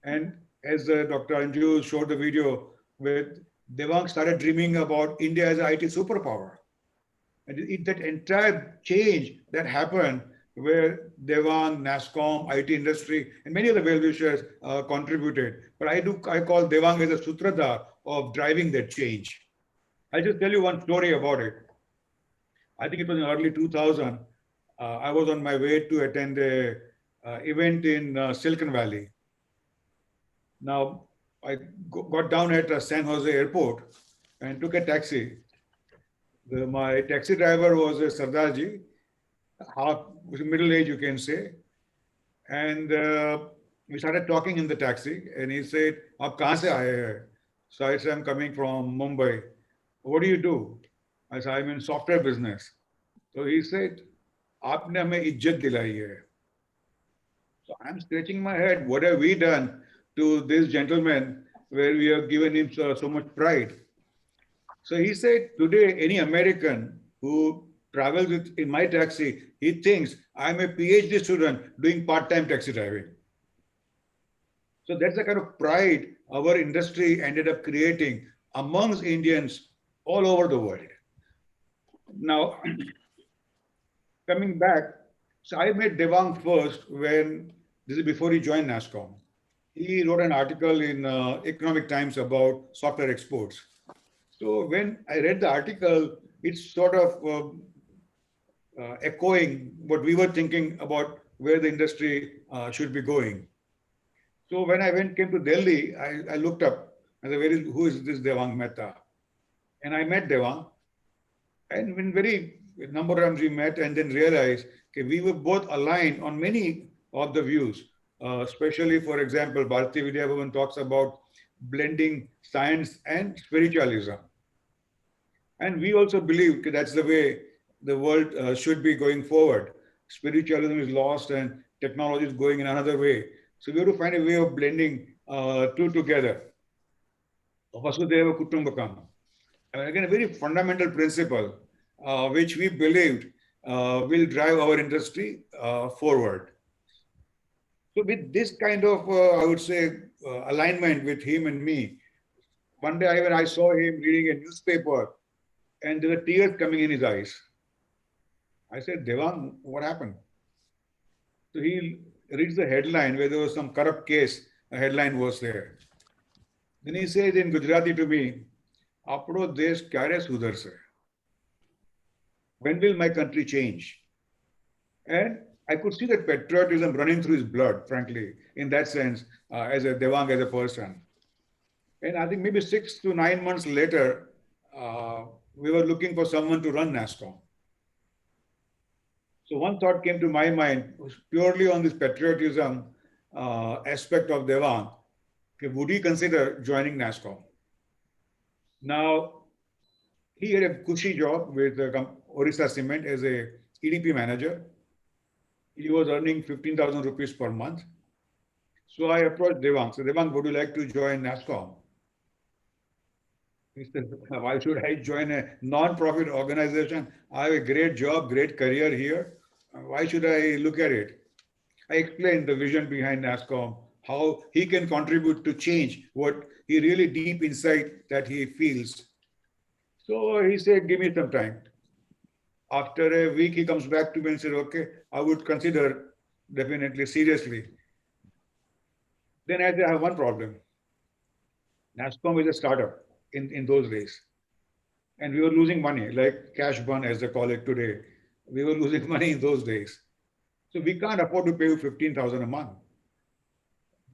And as Dr. Anju showed the video, with Dewang started dreaming about India as an IT superpower. And that entire change that happened where Dewang, NASSCOM, IT industry, and many of the well-wishers contributed. But I call Dewang as a sutradhar of driving that change. I'll just tell you one story about it. I think it was in early 2000. I was on my way to attend a event in Silicon Valley. Now, I got down at San Jose airport and took a taxi. My taxi driver was a Sardarji, middle age, you can say. And we started talking in the taxi, and he said, "Aap kahan se aaye hai?" So I said, "I'm coming from Mumbai." "What do you do?" I said, "I'm in software business." So he said, "Aapne hame ijjat dilai hai." So I'm scratching my head. What have we done to this gentleman where we have given him so much pride? So he said, today, any American who travels in my taxi, he thinks I'm a PhD student doing part-time taxi driving. So that's the kind of pride our industry ended up creating amongst Indians all over the world. Now, coming back, so I met Dewang first this is before he joined NASSCOM. He wrote an article in Economic Times about software exports. So when I read the article, it's sort of echoing what we were thinking about where the industry should be going. So when I came to Delhi, I looked up and said, who is this Dewang Mehta? And I met Dewang. And when a number of times we met and then realized we were both aligned on many of the views, especially, for example, Bharatiya Vidya Bhavan talks about blending science and spiritualism. And we also believe that's the way the world should be going forward. Spiritualism is lost and technology is going in another way. So we have to find a way of blending two together. Vasudhaiva Kutumbakam. And again, a very fundamental principle which we believed will drive our industry forward. So with this kind of, I would say, alignment with him and me, one day when I saw him reading a newspaper and there were tears coming in his eyes. I said, Dewang, what happened? So he reads the headline where there was some corrupt case, a headline was there. Then he says in Gujarati to me, Apno desh kyare sudhar se? When will my country change? And I could see that patriotism running through his blood, frankly, in that sense, as a Dewang, as a person. And I think maybe 6 to 9 months later, we were looking for someone to run NASSCOM. So one thought came to my mind, was purely on this patriotism aspect of Dewang. Would he consider joining NASSCOM? Now, he had a cushy job with Orissa Cement as a EDP manager. He was earning 15,000 rupees per month. So I approached Dewang. So Dewang, would you like to join NASSCOM? He said, why should I join a non-profit organization? I have a great job, great career here. Why should I look at it? I explained the vision behind NASSCOM, how he can contribute to change what he really deep inside that he feels. So he said, give me some time. After a week, he comes back to me and said, okay, I would consider definitely seriously. Then I said, I have one problem. NASSCOM is a startup in those days. And we were losing money, like cash burn, as they call it today. We were losing money in those days. So we can't afford to pay you 15,000 a month.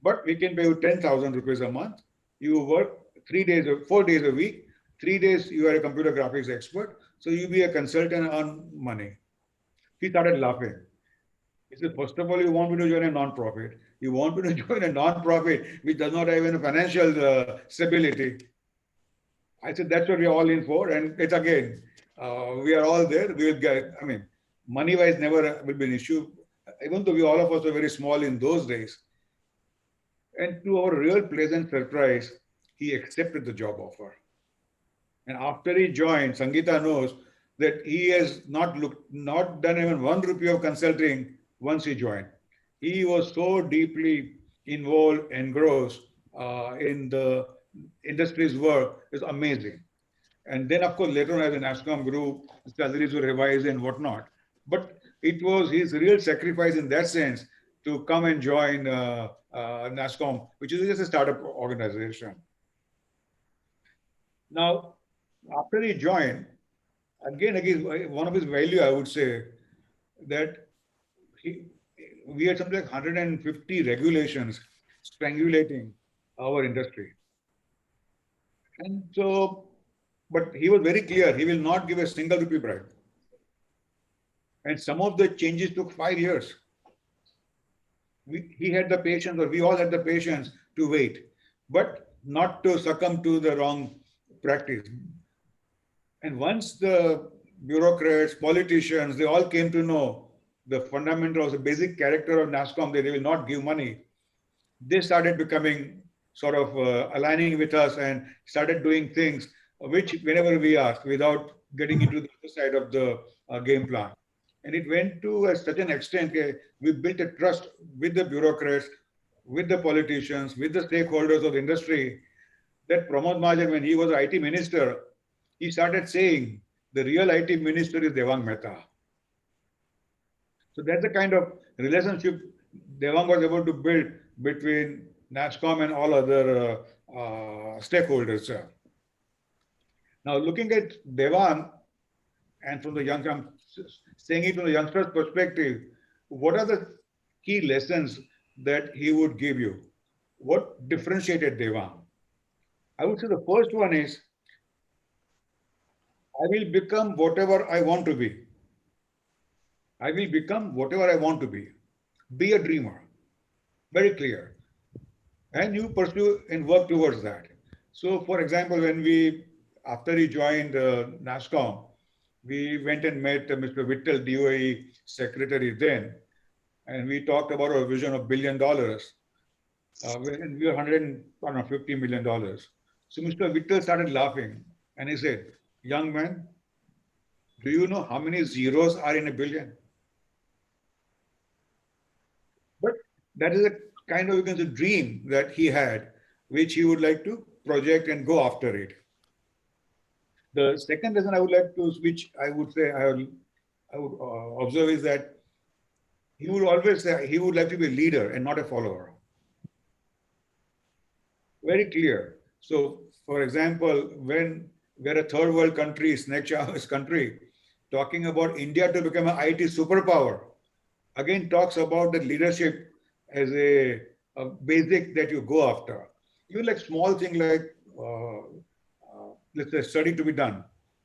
But we can pay you 10,000 rupees a month. You work 3 days, 4 days a week. 3 days, you are a computer graphics expert. So you be a consultant on money. He started laughing. He said, first of all, you want me to join a non-profit. You want me to join a non-profit which does not have any financial stability. I said, that's what we're all in for. And it's again, we are all there. We will get, I mean, money-wise never will be an issue. Even though we all of us were very small in those days. And to our real pleasant surprise, he accepted the job offer. And after he joined, Sangeeta knows that he has not done even 1 rupee of consulting once he joined. He was so deeply involved, engrossed in the industry's work. It's amazing. And then, of course, later on, as the NASSCOM grew, salaries were revised and whatnot. But it was his real sacrifice in that sense to come and join NASSCOM, which is just a startup organization. Now, after he joined, again, one of his value, I would say, that we had something like 150 regulations strangulating our industry. And so, but he was very clear, he will not give a single rupee bribe. And some of the changes took 5 years. He had the patience, or we all had the patience to wait, but not to succumb to the wrong practice. And once the bureaucrats, politicians, they all came to know the fundamentals, the basic character of NASSCOM, that they will not give money, they started becoming sort of aligning with us and started doing things which whenever we asked, without getting into the other side of the game plan. And it went to such an extent that we built a trust with the bureaucrats, with the politicians, with the stakeholders of the industry, that Pramod Mahajan, when he was IT minister, he started saying the real IT minister is Dewang Mehta. So that's the kind of relationship Dewang was able to build between NASSCOM and all other stakeholders. Now, looking at Dewang, and from the I'm saying it from the youngster's perspective, what are the key lessons that he would give you? What differentiated Dewang? I would say the first one is, I will become whatever I want to be. I will become whatever I want to be. Be a dreamer. Very clear. And you pursue and work towards that. So, for example, when after he joined NASSCOM, we went and met Mr. Vittal, DOE secretary then, and we talked about our vision of $1 billion. When we were $150 million. So Mr. Vittal started laughing and he said, young man, do you know how many zeros are in a billion? But that is a kind of, you can say, dream that he had, which he would like to project and go after it. The second lesson I would like to, which I would say I would observe, is that he would always say he would like to be a leader and not a follower. Very clear. So, for example, when we're a third world country, snake charmer's country, talking about India to become an IT superpower, again talks about the leadership as a basic that you go after. Even like small thing like, let's say, study to be done.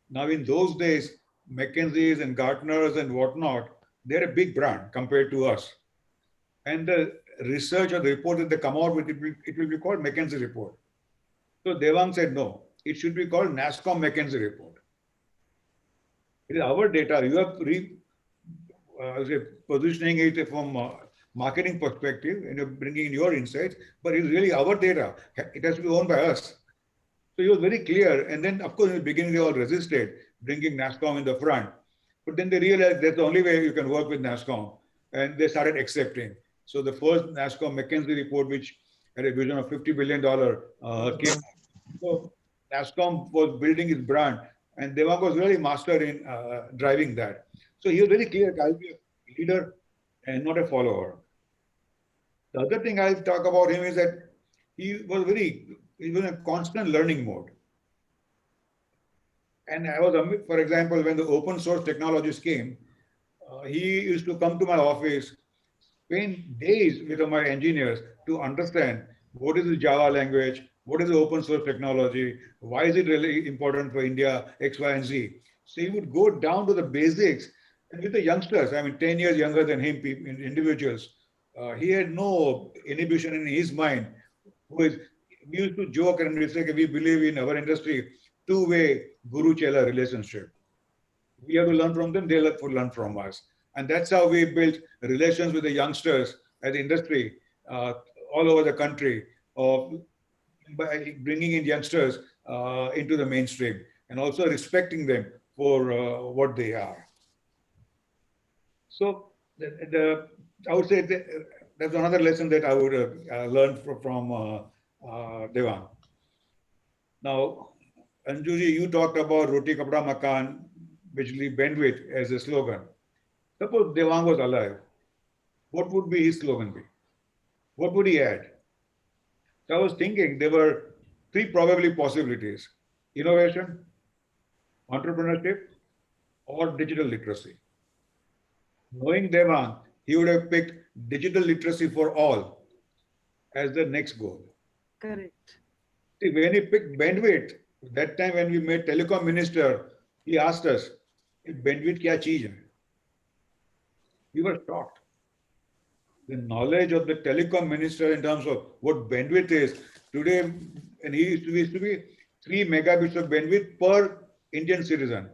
Now, in those days, McKinsey's and Gartner's and whatnot, they're a big brand compared to us. And the research or the report that they come out with, it will be called McKinsey report. So Dewang said, no, it should be called NASSCOM McKinsey report. It is our data. You are positioning it from marketing perspective and you're bringing in your insights, but it's really our data. It has to be owned by us. So he was very clear. And then, of course, in the beginning, they all resisted bringing NASSCOM in the front. But then they realized that's the only way you can work with NASSCOM. And they started accepting. So the first NASSCOM McKinsey report, which had a vision of $50 billion, came. So NASSCOM was building its brand. And Dewang was really master in driving that. So he was very clear, I'll be a leader and not a follower. The other thing I'll talk about him is that he was very he was in a constant learning mode. And I was, for example, when the open source technologies came, he used to come to my office, spend days with my engineers to understand what is the Java language, what is the open source technology, why is it really important for India, X, Y, and Z. So he would go down to the basics. And with the youngsters, I mean, 10 years younger than him, individuals, he had no inhibition in his mind. We used to joke and we say we believe in our industry, two-way guru-chela relationship. We have to learn from them, they have to learn from us. And that's how we built relations with the youngsters as the industry all over the country, by bringing in youngsters into the mainstream and also respecting them for what they are. So I would say that's another lesson that I would learn from Dewang. Now, Anjuji, you talked about Roti Kapda Makan, Bijli Bandwidth as a slogan. Suppose Dewang was alive, what would be his slogan be? What would he add? So I was thinking there were three probably possibilities: innovation, entrepreneurship, or digital literacy. Knowing Dewang, he would have picked digital literacy for all as the next goal. Correct. See, when he picked bandwidth, that time when we made telecom minister, he asked us, bandwidth kya cheez hai? We were shocked. The knowledge of the telecom minister in terms of what bandwidth is today, and he used to be 3 megabits of bandwidth per Indian citizen.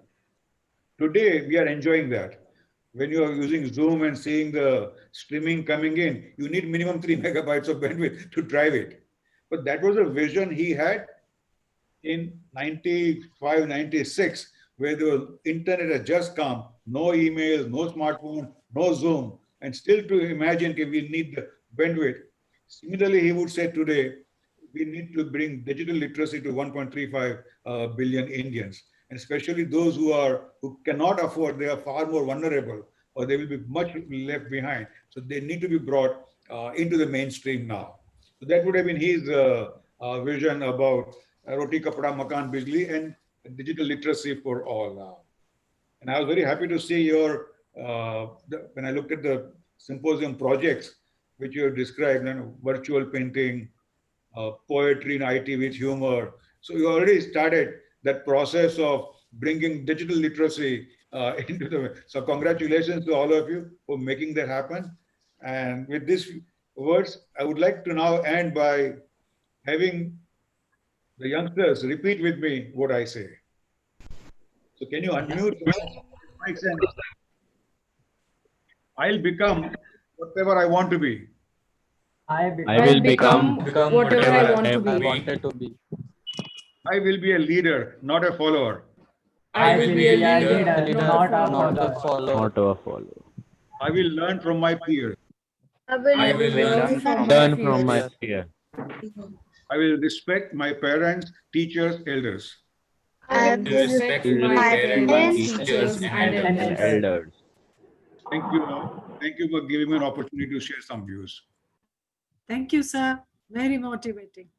Today, we are enjoying that. When you are using Zoom and seeing the streaming coming in, you need minimum 3 megabytes of bandwidth to drive it. But that was a vision he had in 95, 96, where the internet had just come, no emails, no smartphone, no Zoom, and still to imagine if we need the bandwidth. Similarly, he would say today, we need to bring digital literacy to 1.35 billion Indians, and especially those who cannot afford, they are far more vulnerable, or they will be much left behind. So they need to be brought into the mainstream now. So that would have been his vision about Roti Kapda Makan Bijli and digital literacy for all. And I was very happy to see your, when I looked at the symposium projects, which you have described, virtual painting, poetry in IT with humor. So you already started that process of bringing digital literacy into the, so congratulations to all of you for making that happen. And with these words, I would like to now end by having the youngsters repeat with me what I say. So can you unmute mics and I'll become whatever I want to be. I will become whatever I wanted to be. I will be a leader, not a follower. I will be a leader, not a follower. I will learn from my peers. I will Learn from my peer. I will respect my parents, teachers, elders. I will respect my parents, teachers, and elders. Thank you. Thank you for giving me an opportunity to share some views. Thank you, sir. Very motivating.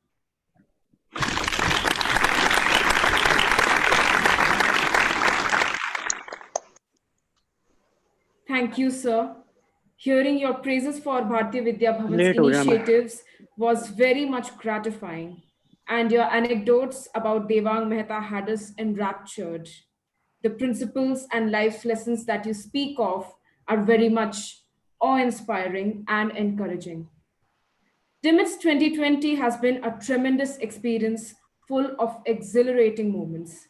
Thank you, sir. Hearing your praises for Bharatiya Vidya Bhavan's initiatives was very much gratifying, and your anecdotes about Dewang Mehta had us enraptured. The principles and life lessons that you speak of are very much awe-inspiring and encouraging. DMMITS 2020 has been a tremendous experience full of exhilarating moments.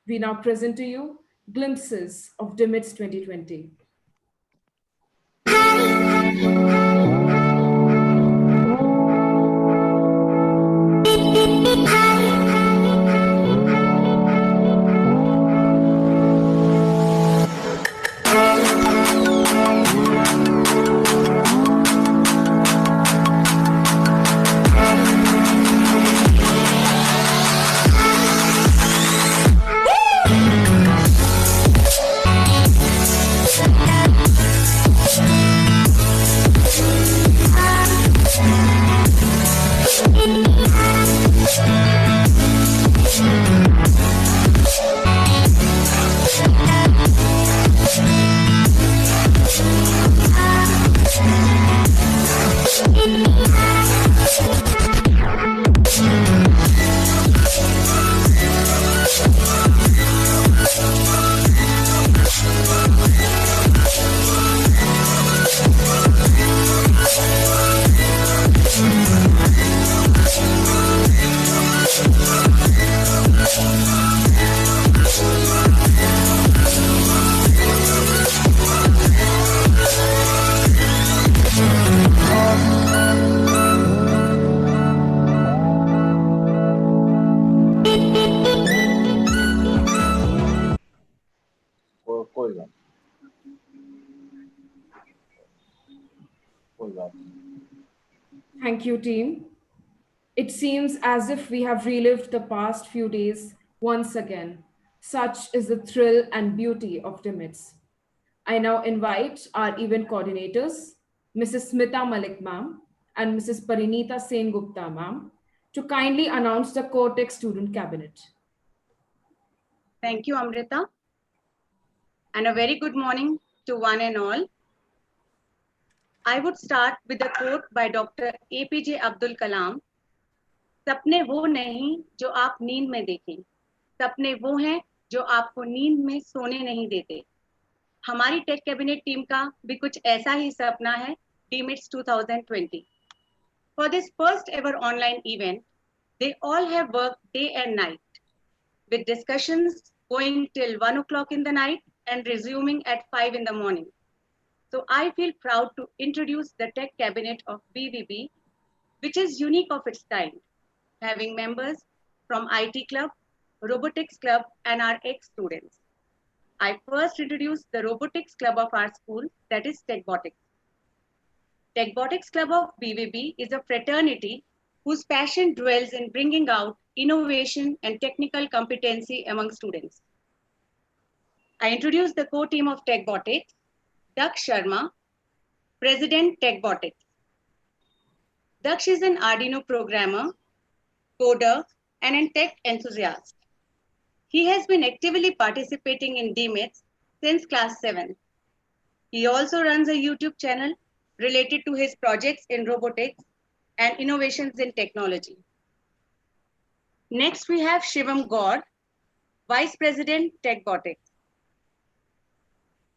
We now present to you glimpses of DMMITS 2020. कोई बात Thank you, team. It seems as if we have relived the past few days once again. Such is the thrill and beauty of DMMITS. I now invite our event coordinators, Mrs. Smita Malik ma'am and Mrs. Parinita Sen Gupta ma'am, to kindly announce the Cortex Student Cabinet. Thank you, Amrita. And a very good morning to one and all. I would start with a quote by Dr. APJ Abdul Kalam. सपने वो नहीं जो आप नींद में देखें, सपने वो हैं जो आपको नींद में सोने नहीं देते. हमारी टेक कैबिनेट टीम का भी कुछ ऐसा ही सपना है DMMITS 2020. For this first ever online event, they all have worked day and night, with discussions going till 1 o'clock in the night and resuming at 5 in the morning. So I feel proud to introduce the tech cabinet of BVB, which is unique of its kind, having members from IT Club, Robotics Club, and our ex-students. I first introduced the Robotics Club of our school, that is TechBotix. TechBotix Club of BVB is a fraternity whose passion dwells in bringing out innovation and technical competency among students. I introduce the core team of TechBotix, Daksh Sharma, President TechBotix. Daksh is an Arduino programmer, coder, and a tech enthusiast. He has been actively participating in DMMITS since class 7. He also runs a YouTube channel related to his projects in robotics and innovations in technology. Next, we have Shivam Gaur, Vice President TechBotix.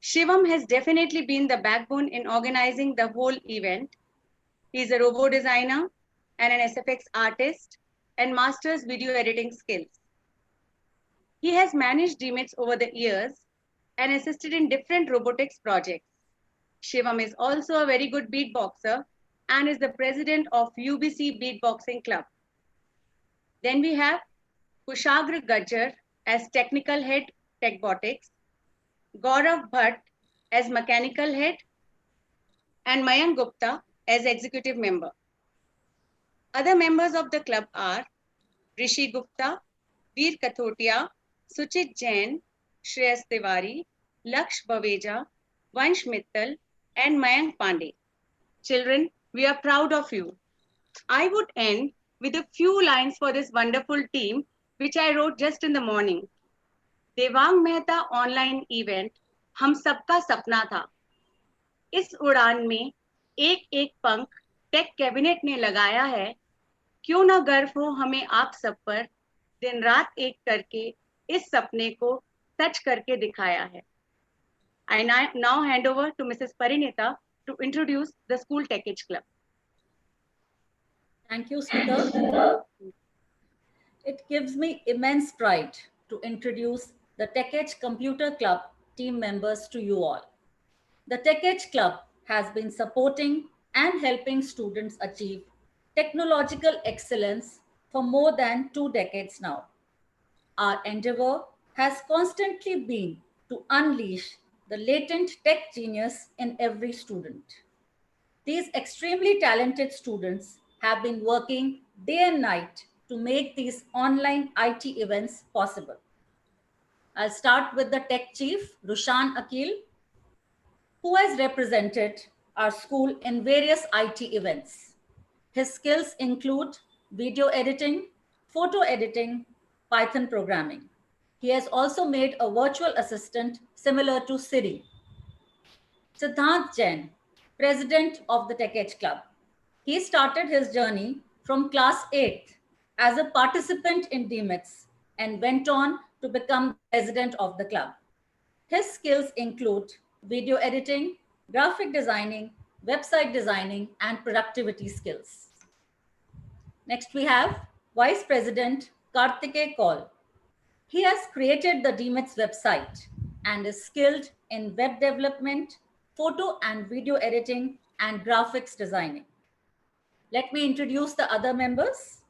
Shivam has definitely been the backbone in organizing the whole event. He is a robo designer and an SFX artist and masters video editing skills. He has managed DMMITS over the years and assisted in different robotics projects. Shivam is also a very good beatboxer and is the president of UBC Beatboxing Club. Then we have Kushagra Gajjar as technical head TechBotix, Gaurav Bhatt as mechanical head, and Mayank Gupta as executive member. Other members of the club are Rishi Gupta, Veer Kathotia, Suchit Jain, Shreyas Tiwari, Laksh Baveja, Vansh Mittal, and Mayank Pandey. Children, we are proud of you. I would end with a few lines for this wonderful team, which I wrote just in the morning. Dewang Mehta online event, हम सबका सपना था. इस उड़ान में एक एक पंख टेक कैबिनेट ने लगाया है. क्यों ना गर्व हो हमें आप सब पर, दिन रात एक करके इस सपने को सच करके दिखाया है. I now hand over to Mrs. Parinita to introduce the School TechEdge Club. Thank you, Smita. It gives me immense pride to introduce the TechEdge Computer Club team members to you all. The TechEdge Club has been supporting and helping students achieve technological excellence for more than 2 decades now. Our endeavor has constantly been to unleash the latent tech genius in every student. These extremely talented students have been working day and night to make these online IT events possible. I'll start with the tech chief, Rushan Akil, who has represented our school in various IT events. His skills include video editing, photo editing, Python programming. He has also made a virtual assistant similar to Siri. Siddharth Jain, president of the TechEdge Club. He started his journey from class 8th as a participant in DMMITS and went on to become president of the club. His skills include video editing, graphic designing, website designing, and productivity skills. Next, we have Vice President Karthike Kaul. He has created the DMMITS website and is skilled in web development, photo and video editing, and graphics designing. Let me introduce the other members.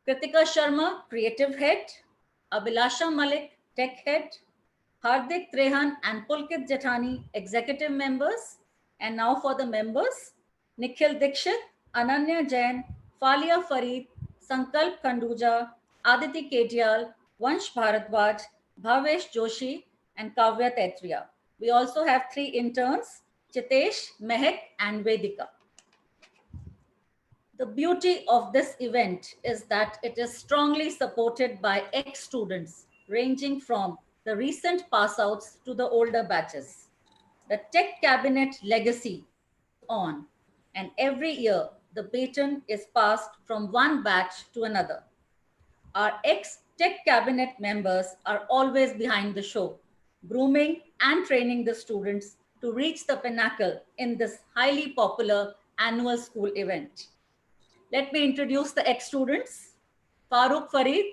Kritika Sharma, Creative Head, Abhilasha Malik, Tech Head, Hardik Trehan and Pulkit Jethani, Executive Members. And now for the members, Nikhil Dikshit, Ananya Jain, Falia Farid, Sankalp Khanduja, Aditi Ketial, Vansh Bharadwaj, Bhavesh Joshi, and Kavya Tetria. We also have 3 interns, Chitesh, Mehek, and Vedika. The beauty of this event is that it is strongly supported by ex-students ranging from the recent pass-outs to the older batches. The Tech Cabinet legacy on, and every year the baton is passed from one batch to another. Our ex-Tech Cabinet members are always behind the show, grooming and training the students to reach the pinnacle in this highly popular annual school event. Let me introduce the ex-students. Farooq Farid,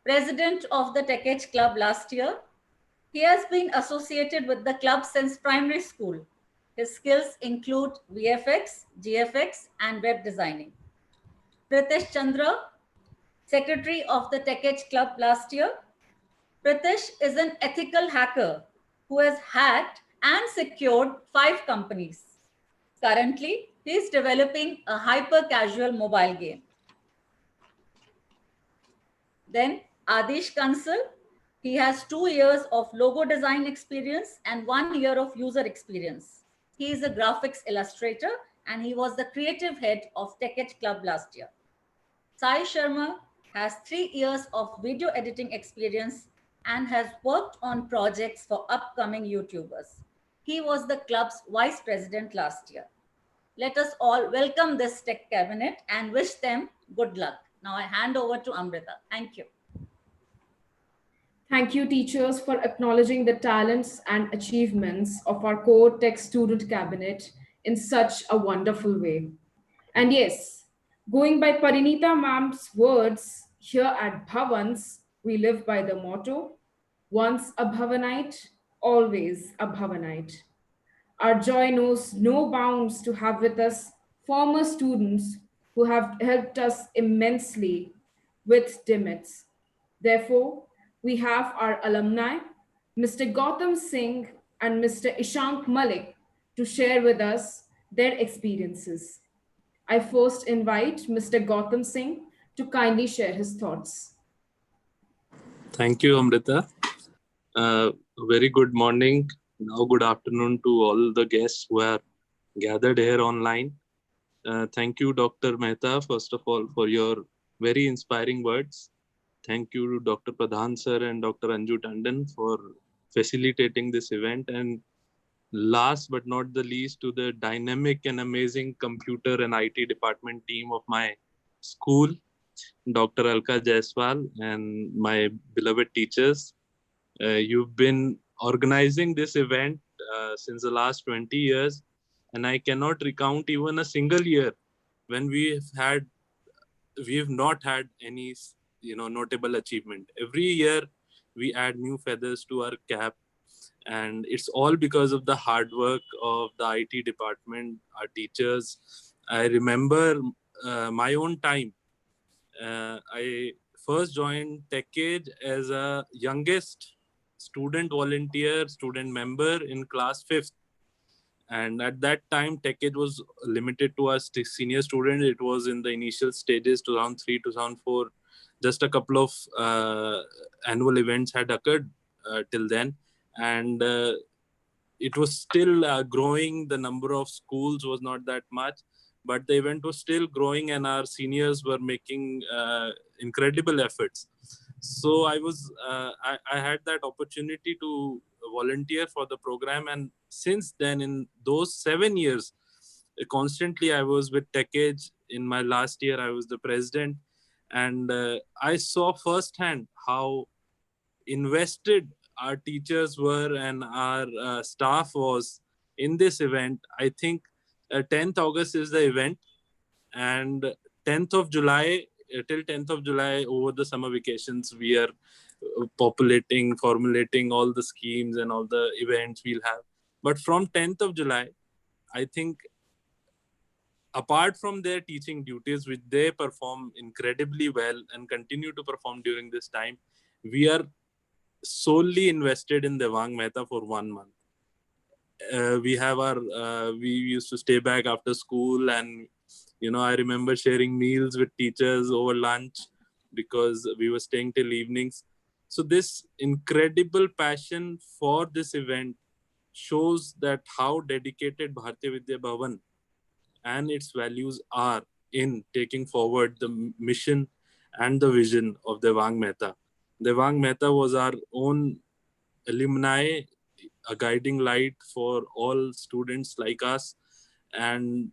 president of the TechEdge club last year. He has been associated with the club since primary school. His skills include VFX, GFX, and web designing. Pritish Chandra, secretary of the TechEdge club last year. Pritish is an ethical hacker who has hacked and secured 5 companies. Currently, he is developing a hyper-casual mobile game. Then Adish Kansal, he has 2 years of logo design experience and 1 year of user experience. He is a graphics illustrator and he was the creative head of TechEdge Club last year. Sai Sharma has 3 years of video editing experience and has worked on projects for upcoming YouTubers. He was the club's vice president last year. Let us all welcome this tech cabinet and wish them good luck. Now I hand over to Amrita. Thank you. Thank you, teachers, for acknowledging the talents and achievements of our core tech student cabinet in such a wonderful way. And yes, going by Parinita ma'am's words, here at BHAVAN'S, we live by the motto, once a Bhavanite, always a Bhavanite. Our joy knows no bounds to have with us former students who have helped us immensely with DMMITS. Therefore, we have our alumni, Mr. Gautam Singh and Mr. Ishank Malik, to share with us their experiences. I first invite Mr. Gautam Singh to kindly share his thoughts. Thank you, Amrita. Very good morning. Now, good afternoon to all the guests who are gathered here online. Thank you, Dr. Mehta, first of all, for your very inspiring words. Thank you to Dr. Pradhan sir and Dr. Anju Tandon for facilitating this event. And last but not the least, to the dynamic and amazing computer and IT department team of my school, Dr. Alka Jaiswal and my beloved teachers. You've been organizing this event since the last 20 years, and I cannot recount even a single year when we've not had any notable achievement. Every year we add new feathers to our cap, and it's all because of the hard work of the IT department, our teachers. I remember my own time. I first joined TechEdge as a youngest student volunteer, student member in class 5th. And at that time, TechEdge was limited to us senior students. It was in the initial stages, 2003, 2004. Just a couple of annual events had occurred till then. And it was still growing. The number of schools was not that much, but the event was still growing and our seniors were making incredible efforts. So I had that opportunity to volunteer for the program. And since then, in those 7 years, constantly I was with TechEdge. In my last year, I was the president, and I saw firsthand how invested our teachers were and our staff was in this event. I think 10th August is the event, and 10th of July, till 10th of July, over the summer vacations, we are formulating all the schemes and all the events we'll have. But from 10th of July, I think apart from their teaching duties, which they perform incredibly well and continue to perform during this time, we are solely invested in Dewang Mehta for 1 month. We have we used to stay back after school, and I remember sharing meals with teachers over lunch because we were staying till evenings. So this incredible passion for this event shows that how dedicated Bharatiya Vidya Bhavan and its values are in taking forward the mission and the vision of Dewang Mehta. Dewang Mehta was our own alumni, a guiding light for all students like us, and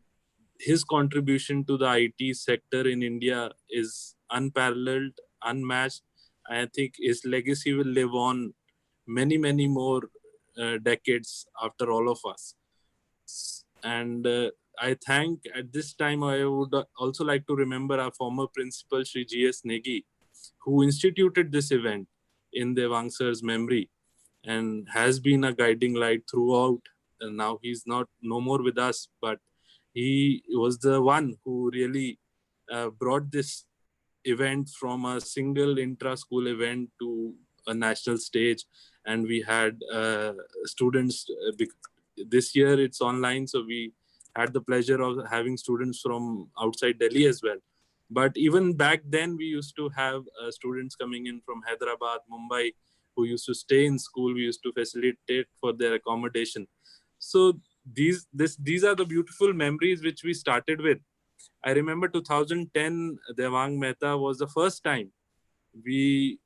his contribution to the IT sector in India is unparalleled, unmatched. I think his legacy will live on many, many more decades after all of us. And I thank, at this time, I would also like to remember our former principal, Shri G.S. Negi, who instituted this event in Dewang sir's memory and has been a guiding light throughout. And now he's no more with us, but he was the one who really brought this event from a single intra-school event to a national stage. And we had students, this year it's online, so we had the pleasure of having students from outside Delhi as well. But even back then, we used to have students coming in from Hyderabad, Mumbai, who used to stay in school. We used to facilitate for their accommodation. So these are the beautiful memories which we started with. I remember 2010, Dewang Mehta was the first time we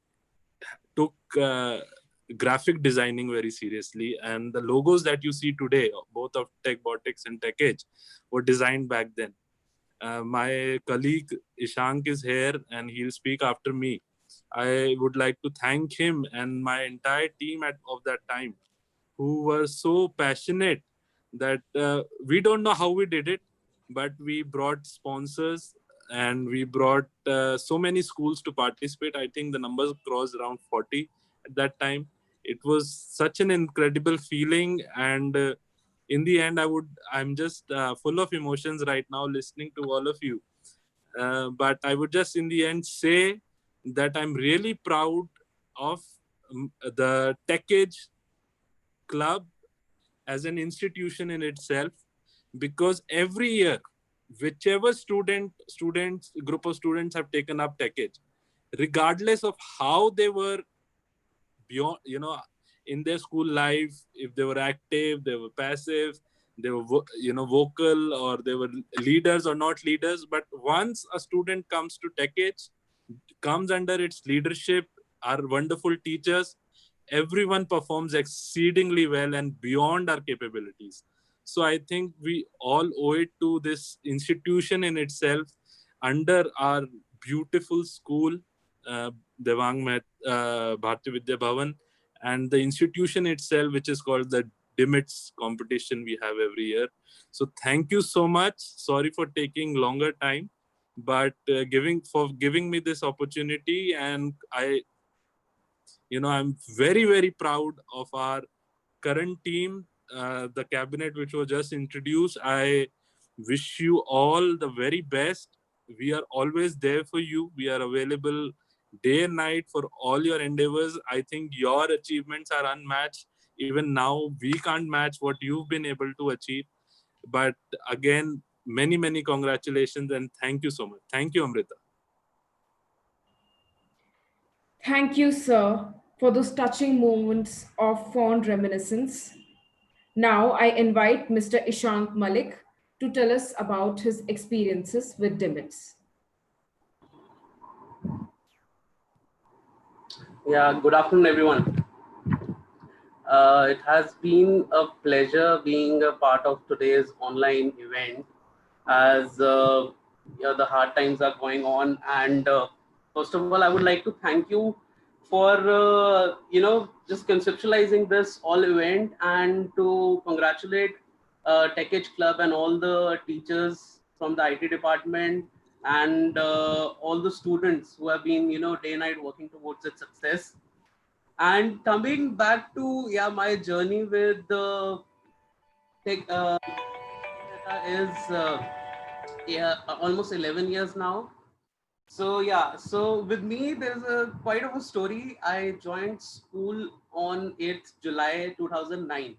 took graphic designing very seriously, and the logos that you see today, both of TechBotix and TechEdge, were designed back then. My colleague Ishank is here and he'll speak after me. I would like to thank him and my entire team of that time, who were so passionate that we don't know how we did it, but we brought sponsors and we brought so many schools to participate. I think the numbers crossed around 40 at that time. It was such an incredible feeling, and in the end, I'm just full of emotions right now listening to all of you. But I would just in the end say that I'm really proud of the TechEdge club as an institution in itself, because every year, whichever group of students have taken up TechEdge, regardless of how they were beyond, in their school life, if they were active, they were passive, they were vocal, or they were leaders or not leaders, but once a student comes to TechEdge, comes under its leadership, our wonderful teachers, everyone performs exceedingly well and beyond our capabilities. So I think we all owe it to this institution in itself, under our beautiful school, Dewang Mehta, Bharatiya Vidya Bhavan, and the institution itself, which is called the DMMITS competition we have every year. So thank you so much. Sorry for taking longer time, but giving me this opportunity. And I'm very, very proud of our current team, the cabinet which was just introduced. I wish you all the very best. We are always there for you. We are available day and night for all your endeavors. I think your achievements are unmatched. Even now, we can't match what you've been able to achieve. But again, many, many congratulations and thank you so much. Thank you, Amrita. Thank you, sir, for those touching moments of fond reminiscence. Now I invite Mr. Ishank Malik to tell us about his experiences with DMMITS. Yeah, good afternoon, everyone. It has been a pleasure being a part of today's online event as the hard times are going on. And first of all, I would like to thank you for, just conceptualizing this all event and to congratulate TechEdge Club and all the teachers from the IT department and all the students who have been, day and night working towards its success. And coming back to my journey with the tech is almost 11 years now. So with me there's a quite of a story. I joined school on 8th July 2009,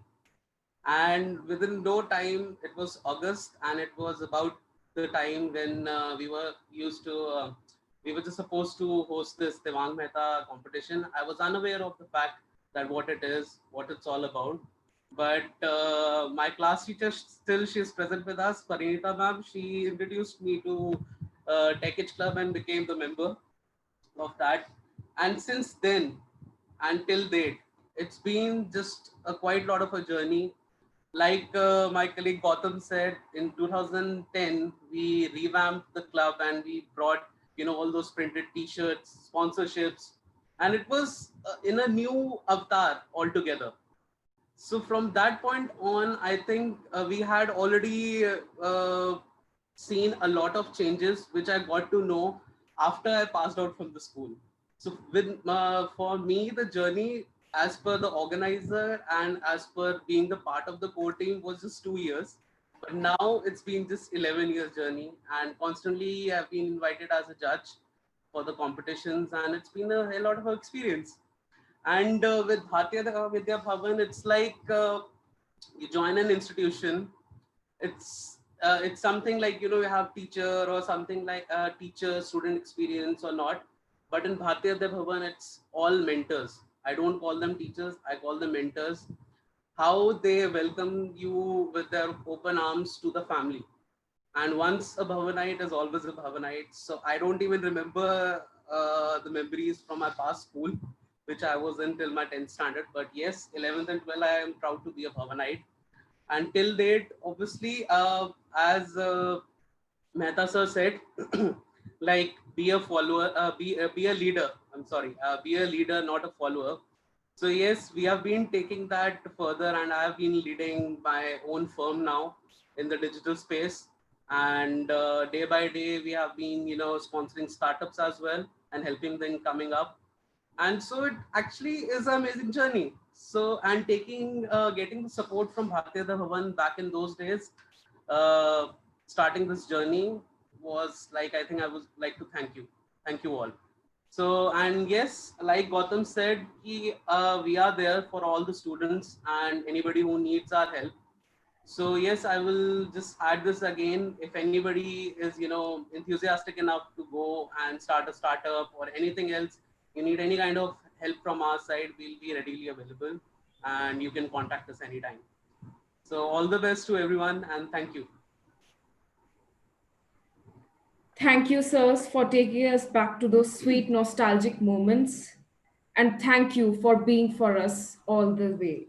and within no time it was August, and it was about the time when we were just supposed to host this Dewang Mehta competition. I was unaware of the fact that what it is, what it's all about. But my class teacher, still she's present with us, Parinita ma'am, she introduced me to TechEdge Club and became the member of that. And since then, until date, it's been just a quite lot of a journey. Like my colleague Gautam said, in 2010, we revamped the club and we brought, all those printed T-shirts, sponsorships, and it was in a new avatar altogether. So from that point on, I think we had already seen a lot of changes, which I got to know after I passed out from the school. So for me, the journey as per the organizer and as per being the part of the core team was just 2 years. But now it's been just 11 years journey, and constantly I've been invited as a judge for the competitions, and it's been a hell lot of experience. And with Bharatiya Vidya Bhavan, it's like you join an institution. It's something like, you have teacher or something like teacher student experience or not. But in Bharatiya Vidya Bhavan, it's all mentors. I don't call them teachers, I call them mentors. How they welcome you with their open arms to the family. And once a Bhavanite is always a Bhavanite. So I don't even remember the memories from my past school, which I was in till my 10th standard. But yes, 11th and 12th, I am proud to be a Bhavanite. And till date, obviously, as Mehta sir said, like be a follower, be a leader. I'm sorry, be a leader, not a follower. So yes, we have been taking that further, and I have been leading my own firm now in the digital space. And day by day, we have been, sponsoring startups as well and helping them coming up. And so it actually is an amazing journey. So, and getting the support from Bharatiya Bhavan back in those days, starting this journey was like, I think I would like to thank you all. So, and yes, like Gautam said, we are there for all the students and anybody who needs our help. So yes, I will just add this again. If anybody is, enthusiastic enough to go and start a startup or anything else, you need any kind of help from our side, we'll be readily available and you can contact us anytime. So all the best to everyone and thank you. Thank you, sirs, for taking us back to those sweet nostalgic moments. And thank you for being for us all the way.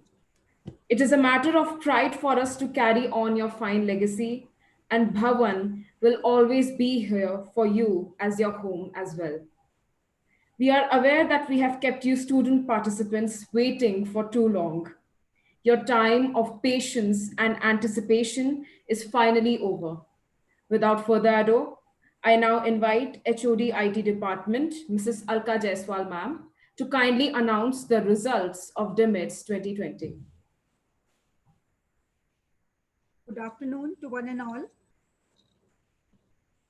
It is a matter of pride for us to carry on your fine legacy, and Bhavan will always be here for you as your home as well. We are aware that we have kept you student participants waiting for too long. Your time of patience and anticipation is finally over. Without further ado, I now invite HOD IT Department, Mrs. Alka Jaiswal ma'am, to kindly announce the results of DMMITS 2020. Good afternoon to one and all.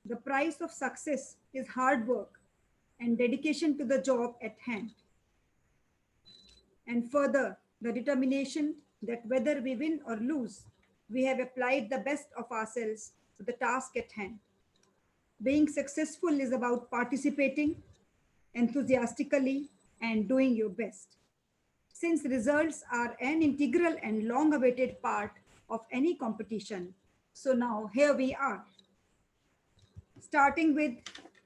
The price of success is hard work and dedication to the job at hand. And further, the determination that whether we win or lose, we have applied the best of ourselves to the task at hand. Being successful is about participating enthusiastically and doing your best. Since results are an integral and long-awaited part of any competition, so now here we are. Starting with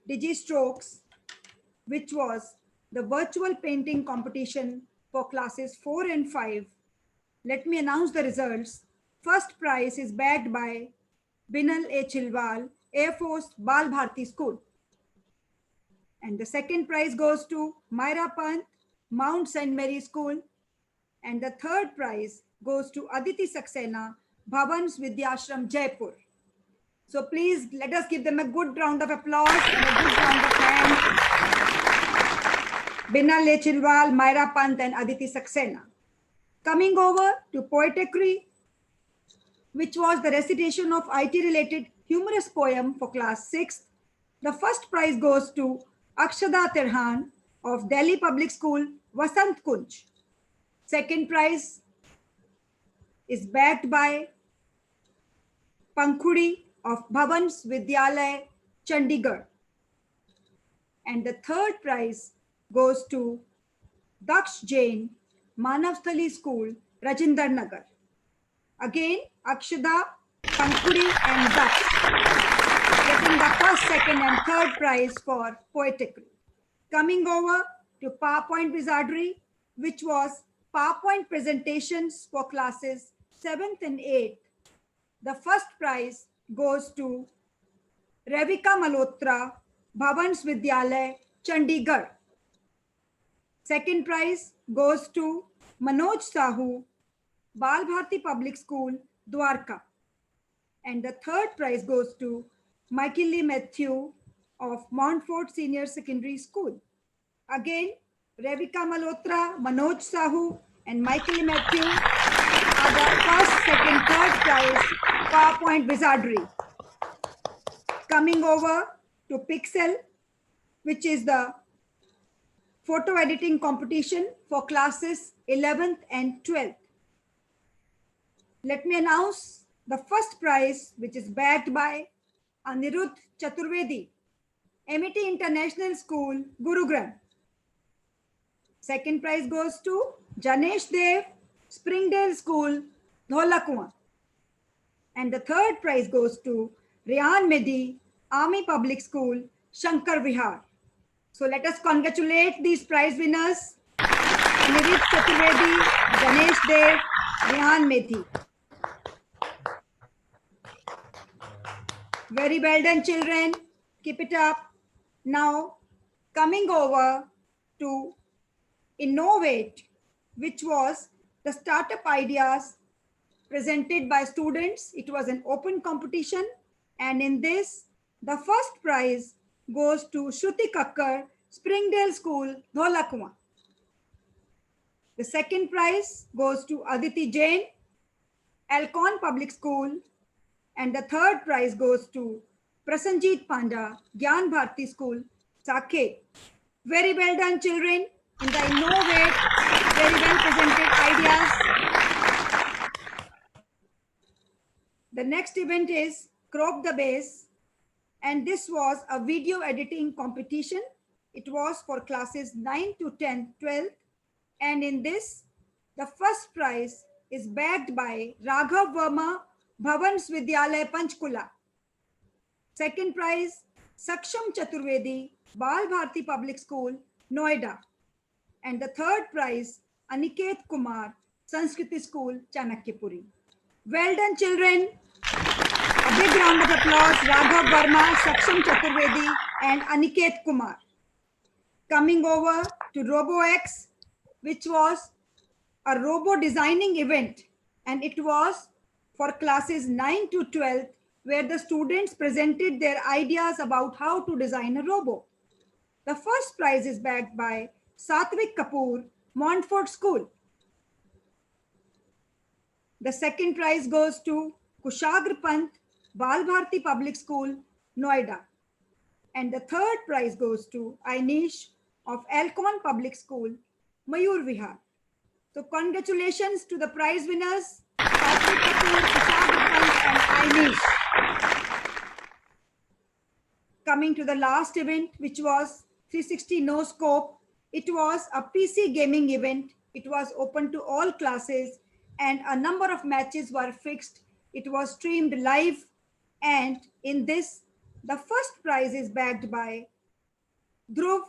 DigiStrokes, which was the virtual painting competition for classes 4 and 5. Let me announce the results. First prize is bagged by Binal A. Chilwal, Air Force Bal Bharti School. And the second prize goes to Myra Pant, Mount St. Mary School. And the third prize goes to Aditi Saxena, BHAVAN'S Vidyashram, Jaipur. So please let us give them a good round of applause and a good round of hands. Binal A. Chilwal, Myra Pant and Aditi Saxena. Coming over to poetry, which was the recitation of IT-related humorous poem for class 6th. The first prize goes to Akshada Tirhan of Delhi Public School, Vasant Kunj. Second prize is backed by Pankhuri of BHAVAN'S Vidyalaya, Chandigarh. And the third prize goes to Daksh Jain, Manavsthali School, Rajinder Nagar. Again, Akshada, Pankhuri and Daksh getting the first, second and third prize for poetry. Coming over to PowerPoint Wizardry, which was PowerPoint presentations for classes 7th and 8th. The first prize goes to Ravika Malhotra, BHAVAN'S Vidyalaya, Chandigarh. Second prize goes to Manoj Sahu, Bal Bharti Public School, Dwarka. And the third prize goes to Michael Matthew of Montfort Senior Secondary School. Again, Ravika Malhotra, Manoj Sahu and Michael Matthew are the first, second, third prize PowerPoint Wizardry. Coming over to Pixel, which is the photo editing competition for classes 11th and 12th. Let me announce the first prize, which is backed by Anirudh Chaturvedi, MET International School, Gurugram. Second prize goes to Janesh Dev, Springdale School, Dholakua. And the third prize goes to Riyan Mehdi, Army Public School, Shankar Vihar. So let us congratulate these prize winners, Anirudh Chaturvedi, Janesh Dev, Riyan Mehdi. Very well done, children. Keep it up. Now, coming over to Innovate, which was the startup ideas presented by students. It was an open competition. And in this, the first prize goes to Shruti Kakkar, Springdale School, Dholakua. The second prize goes to Aditi Jain, Alcon Public School. And the third prize goes to Prasanjit Panda, Gyan Bharti School, Sakhe. Very well done, children, in the Innovate, very well presented ideas. The next event is Crop the Base, and this was a video editing competition. It was for classes 9 to 10, 12, and in this, the first prize is bagged by Raghav Verma, BHAVAN'S Vidyalaya, Panchkula. Second prize, Saksham Chaturvedi, Bal Bharti Public School, Noida. And the third prize, Aniket Kumar, Sanskriti School, Chanakyapuri. Well done, children. A big round of applause, Raghav Verma, Saksham Chaturvedi, and Aniket Kumar. Coming over to RoboX, which was a robo designing event, and it was for classes 9 to 12, where the students presented their ideas about how to design a robo. The first prize is backed by Satvik Kapoor, Montfort School. The second prize goes to Kushagra Pant, Bal Bharti Public School, Noida. And the third prize goes to Ainish of Alcon Public School, Mayur Vihar. So congratulations to the prize winners, Satvik Kapoor, Kushagra Pant and Ainish. Coming to the last event, which was 360 No Scope. It was a PC gaming event. It was open to all classes and a number of matches were fixed. It was streamed live, and in this, the first prize is backed by Dhruv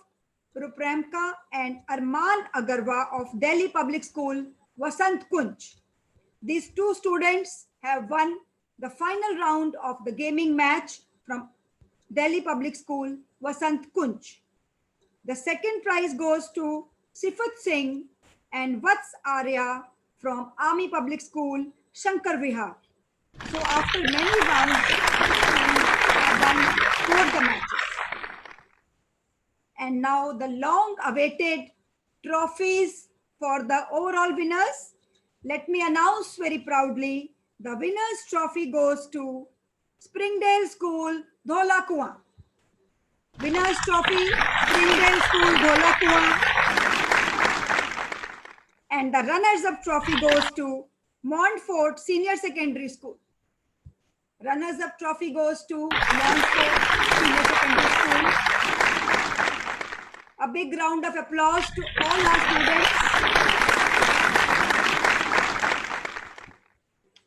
Rupremka and Arman Agarwa of Delhi Public School, Vasant Kunj. These two students have won the final round of the gaming match from Delhi Public School, Vasant Kunj. The second prize goes to Sifat Singh and Vats Arya from Army Public School, Shankar Vihar. So after many rounds, have won 4 the matches. And now the long-awaited trophies for the overall winners. Let me announce very proudly, the winner's trophy goes to Springdale School, Dholakua. Winner's trophy, Springdale School, Dholakua. And the runners-up trophy goes to Montfort Senior Secondary School. Runners-up trophy goes to Montfort Senior Secondary School. A big round of applause to all our students.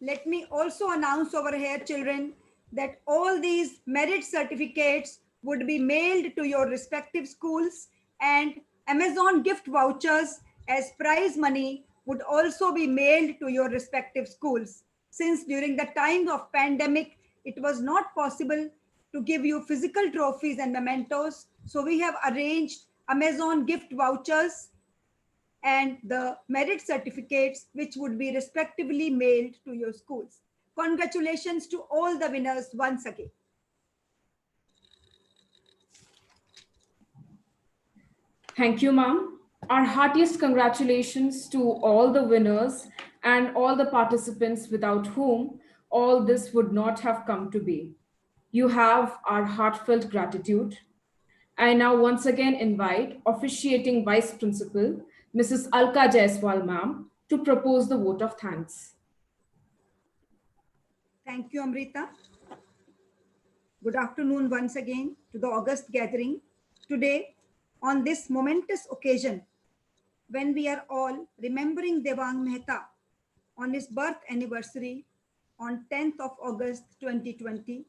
Let me also announce over here, children, that all these merit certificates would be mailed to your respective schools, and Amazon gift vouchers as prize money would also be mailed to your respective schools. Since during the time of pandemic, it was not possible to give you physical trophies and mementos. So we have arranged Amazon gift vouchers and the merit certificates, which would be respectively mailed to your schools. Congratulations to all the winners once again. Thank you, ma'am. Our heartiest congratulations to all the winners and all the participants without whom all this would not have come to be. You have our heartfelt gratitude. I now once again invite officiating Vice Principal, Mrs. Alka Jaiswal, ma'am, to propose the vote of thanks. Thank you, Amrita. Good afternoon once again to the August gathering. Today, on this momentous occasion, when we are all remembering Dewang Mehta on his birth anniversary on 10th of August 2020,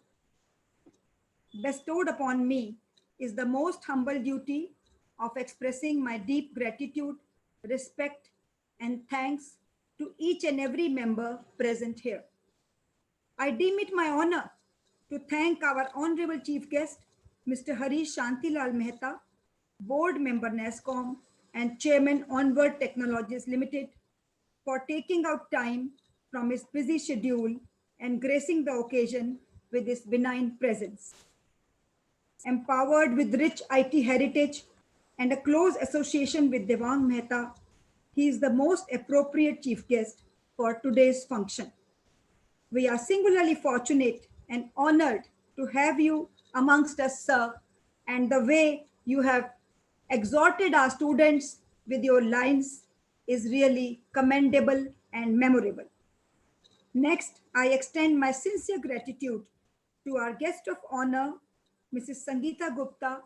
bestowed upon me is the most humble duty of expressing my deep gratitude, respect, and thanks to each and every member present here. I deem it my honor to thank our Honorable Chief Guest, Mr. Harish Shantilal Mehta, Board Member NASSCOM and Chairman Onward Technologies Limited, for taking out time from his busy schedule and gracing the occasion with his benign presence. Empowered with rich IT heritage and a close association with Dewang Mehta, he is the most appropriate chief guest for today's function. We are singularly fortunate and honored to have you amongst us, sir, and the way you have exhorted our students with your lines is really commendable and memorable. Next, I extend my sincere gratitude to our guest of honor, Mrs. Sangeeta Gupta,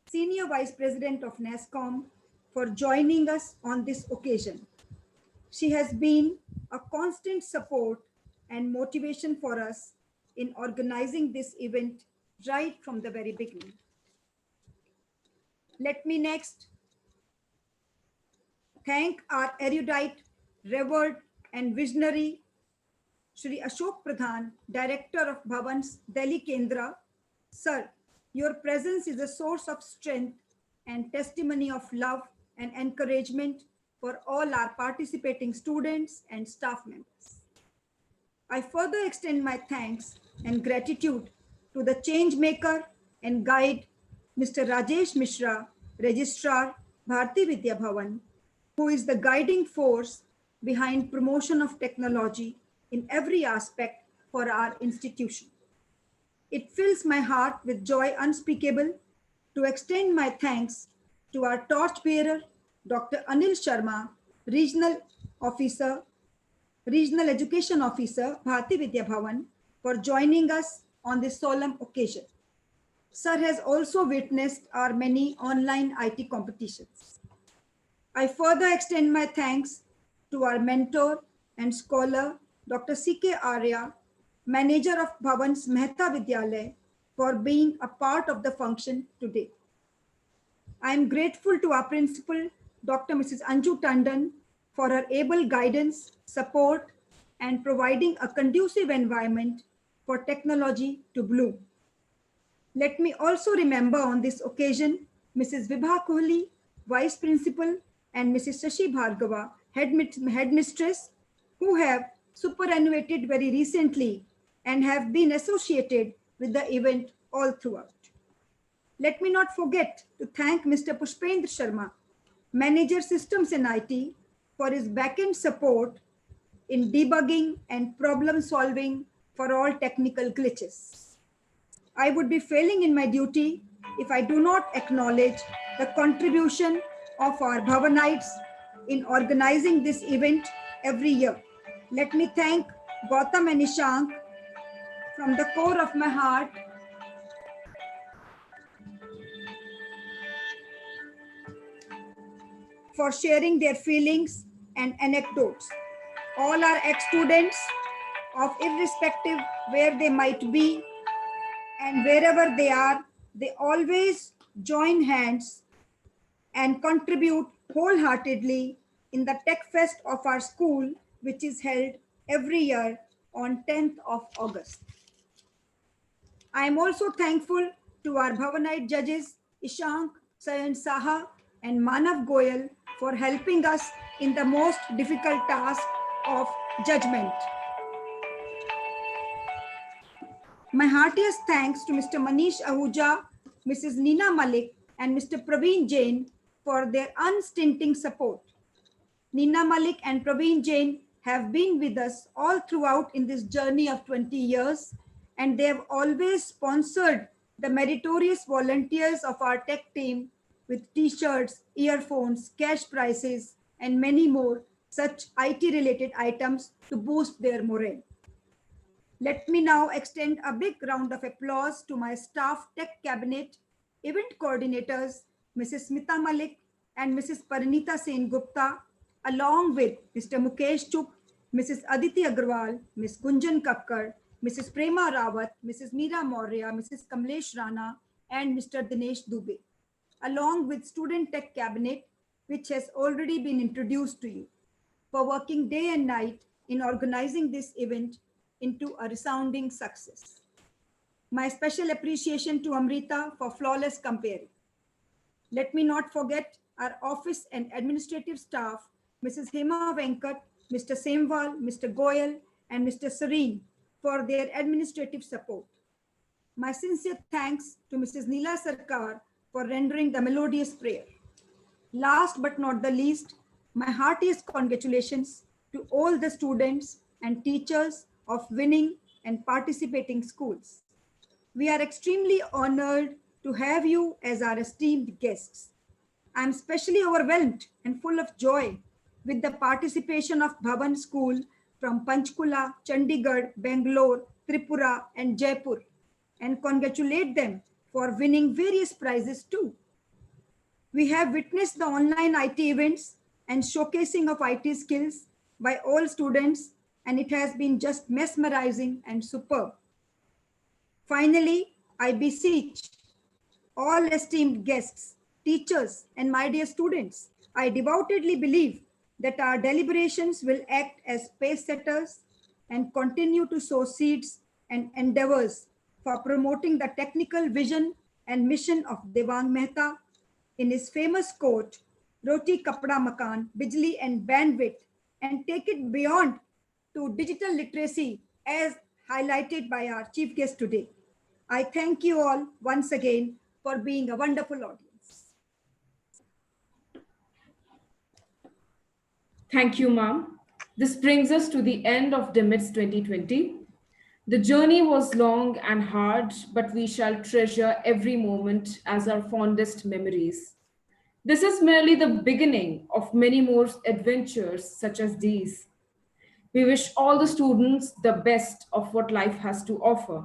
Senior Vice President of NASSCOM, for joining us on this occasion. She has been a constant support and motivation for us in organizing this event right from the very beginning. Let me next thank our erudite, revered, and visionary Shri Ashok Pradhan, Director of BHAVAN'S, Delhi Kendra. Sir, your presence is a source of strength and testimony of love and encouragement for all our participating students and staff members. I further extend my thanks and gratitude to the change maker and guide, Mr. Rajesh Mishra, Registrar, Bharatiya Vidya Bhavan, who is the guiding force behind promotion of technology in every aspect for our institution. It fills my heart with joy unspeakable to extend my thanks to our torchbearer, Dr. Anil Sharma, Regional Education Officer, Bharatiya Vidya Bhavan, for joining us on this solemn occasion. Sir has also witnessed our many online IT competitions. I further extend my thanks to our mentor and scholar, Dr. C.K. Arya, manager of BHAVAN'S Mehta Vidyalaya, for being a part of the function today. I am grateful to our principal, Dr. Mrs. Anju Tandon, for her able guidance, support, and providing a conducive environment for technology to bloom. Let me also remember on this occasion Mrs. Vibha Kohli, Vice Principal, and Mrs. Shashi Bhargava, Headmistress, who have superannuated very recently and have been associated with the event all throughout. Let me not forget to thank Mr. Pushpendra Sharma, Manager Systems in IT, for his back-end support in debugging and problem solving for all technical glitches. I would be failing in my duty if I do not acknowledge the contribution of our Bhavanites in organizing this event every year. Let me thank Gautam and Ishank from the core of my heart for sharing their feelings and anecdotes. All our ex-students, of irrespective where they might be and wherever they are, they always join hands and contribute wholeheartedly in the Tech Fest of our school, which is held every year on 10th of August. I am also thankful to our Bhavanite judges, Ishank, Sayan Saha, and Manav Goyal for helping us in the most difficult task of judgment. My heartiest thanks to Mr. Manish Ahuja, Mrs. Neena Malik, and Mr. Praveen Jain for their unstinting support. Neena Malik and Praveen Jain have been with us all throughout in this journey of 20 years, and they have always sponsored the meritorious volunteers of our tech team with t-shirts, earphones, cash prizes, and many more such IT-related items to boost their morale. Let me now extend a big round of applause to my staff tech cabinet, event coordinators, Mrs. Smita Malik and Mrs. Parinita Sen Gupta, along with Mr. Mukesh Chuk, Mrs. Aditi Agarwal, Ms. Gunjan Kakkar, Mrs. Prema Rawat, Mrs. Meera Maurya, Mrs. Kamlesh Rana, and Mr. Dinesh Dubey, along with student tech cabinet, which has already been introduced to you, for working day and night in organizing this event into a resounding success. My special appreciation to Amrita for flawless comparing. Let me not forget our office and administrative staff, Mrs. Hema Venkat, Mr. Semwal, Mr. Goyal, and Mr. Serene for their administrative support. My sincere thanks to Mrs. Neela Sarkar for rendering the melodious prayer. Last but not the least, my heartiest congratulations to all the students and teachers of winning and participating schools. We are extremely honored to have you as our esteemed guests. I am especially overwhelmed and full of joy with the participation of Bhavan School from Panchkula, Chandigarh, Bangalore, Tripura, and Jaipur, and congratulate them for winning various prizes too. We have witnessed the online IT events and showcasing of IT skills by all students, and it has been just mesmerizing and superb. Finally, I beseech all esteemed guests, teachers, and my dear students, I devoutly believe that our deliberations will act as pace setters and continue to sow seeds and endeavors for promoting the technical vision and mission of Dewang Mehta in his famous quote, Roti Kapda Makan, Bijli and Bandwidth, and take it beyond to digital literacy as highlighted by our chief guest today. I thank you all once again for being a wonderful audience. Thank you, ma'am. This brings us to the end of DMMITS 2020. The journey was long and hard, but we shall treasure every moment as our fondest memories. This is merely the beginning of many more adventures such as these. We wish all the students the best of what life has to offer.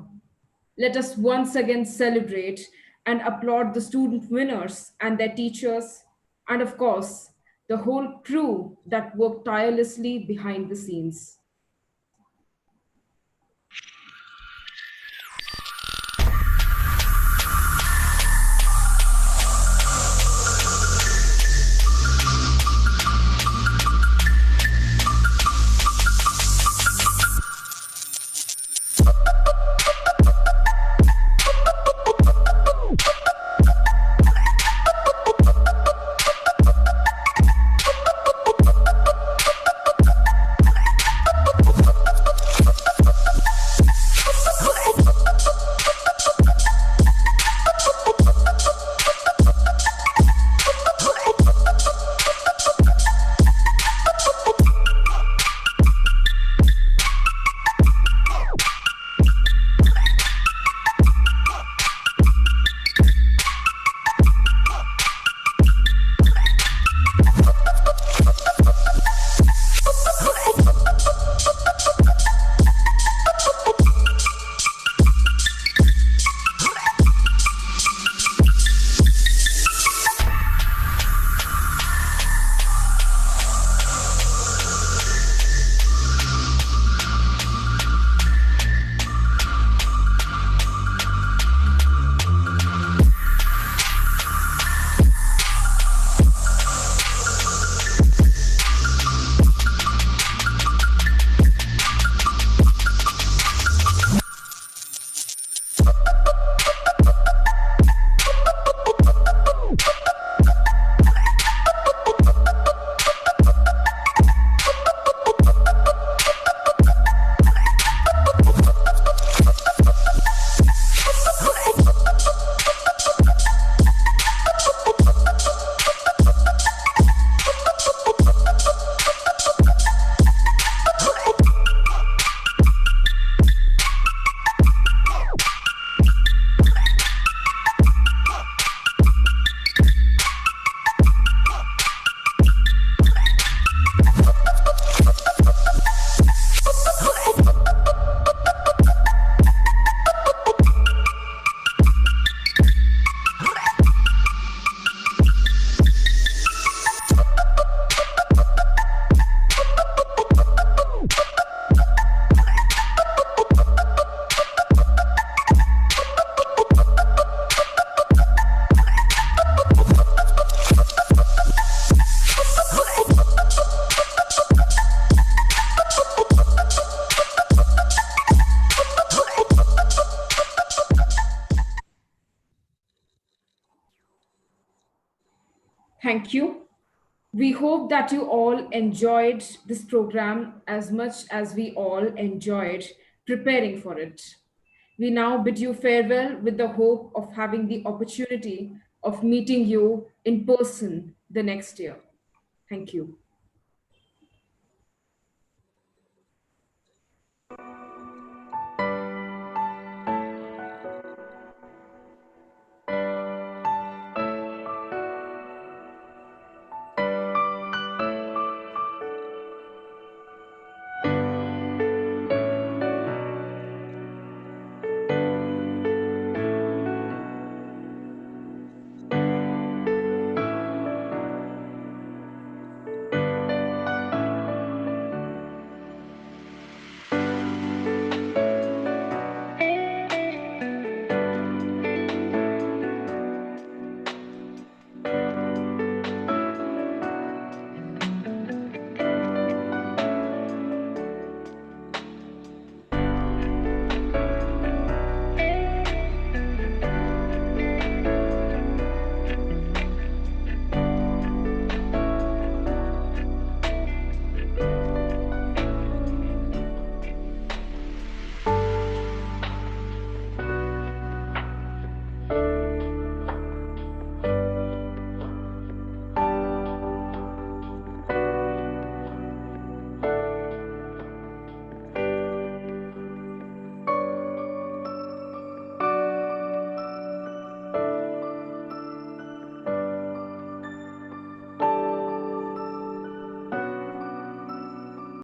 Let us once again celebrate and applaud the student winners and their teachers, and of course, the whole crew that worked tirelessly behind the scenes. Thank you. We hope that you all enjoyed this program as much as we all enjoyed preparing for it. We now bid you farewell with the hope of having the opportunity of meeting you in person the next year. Thank you.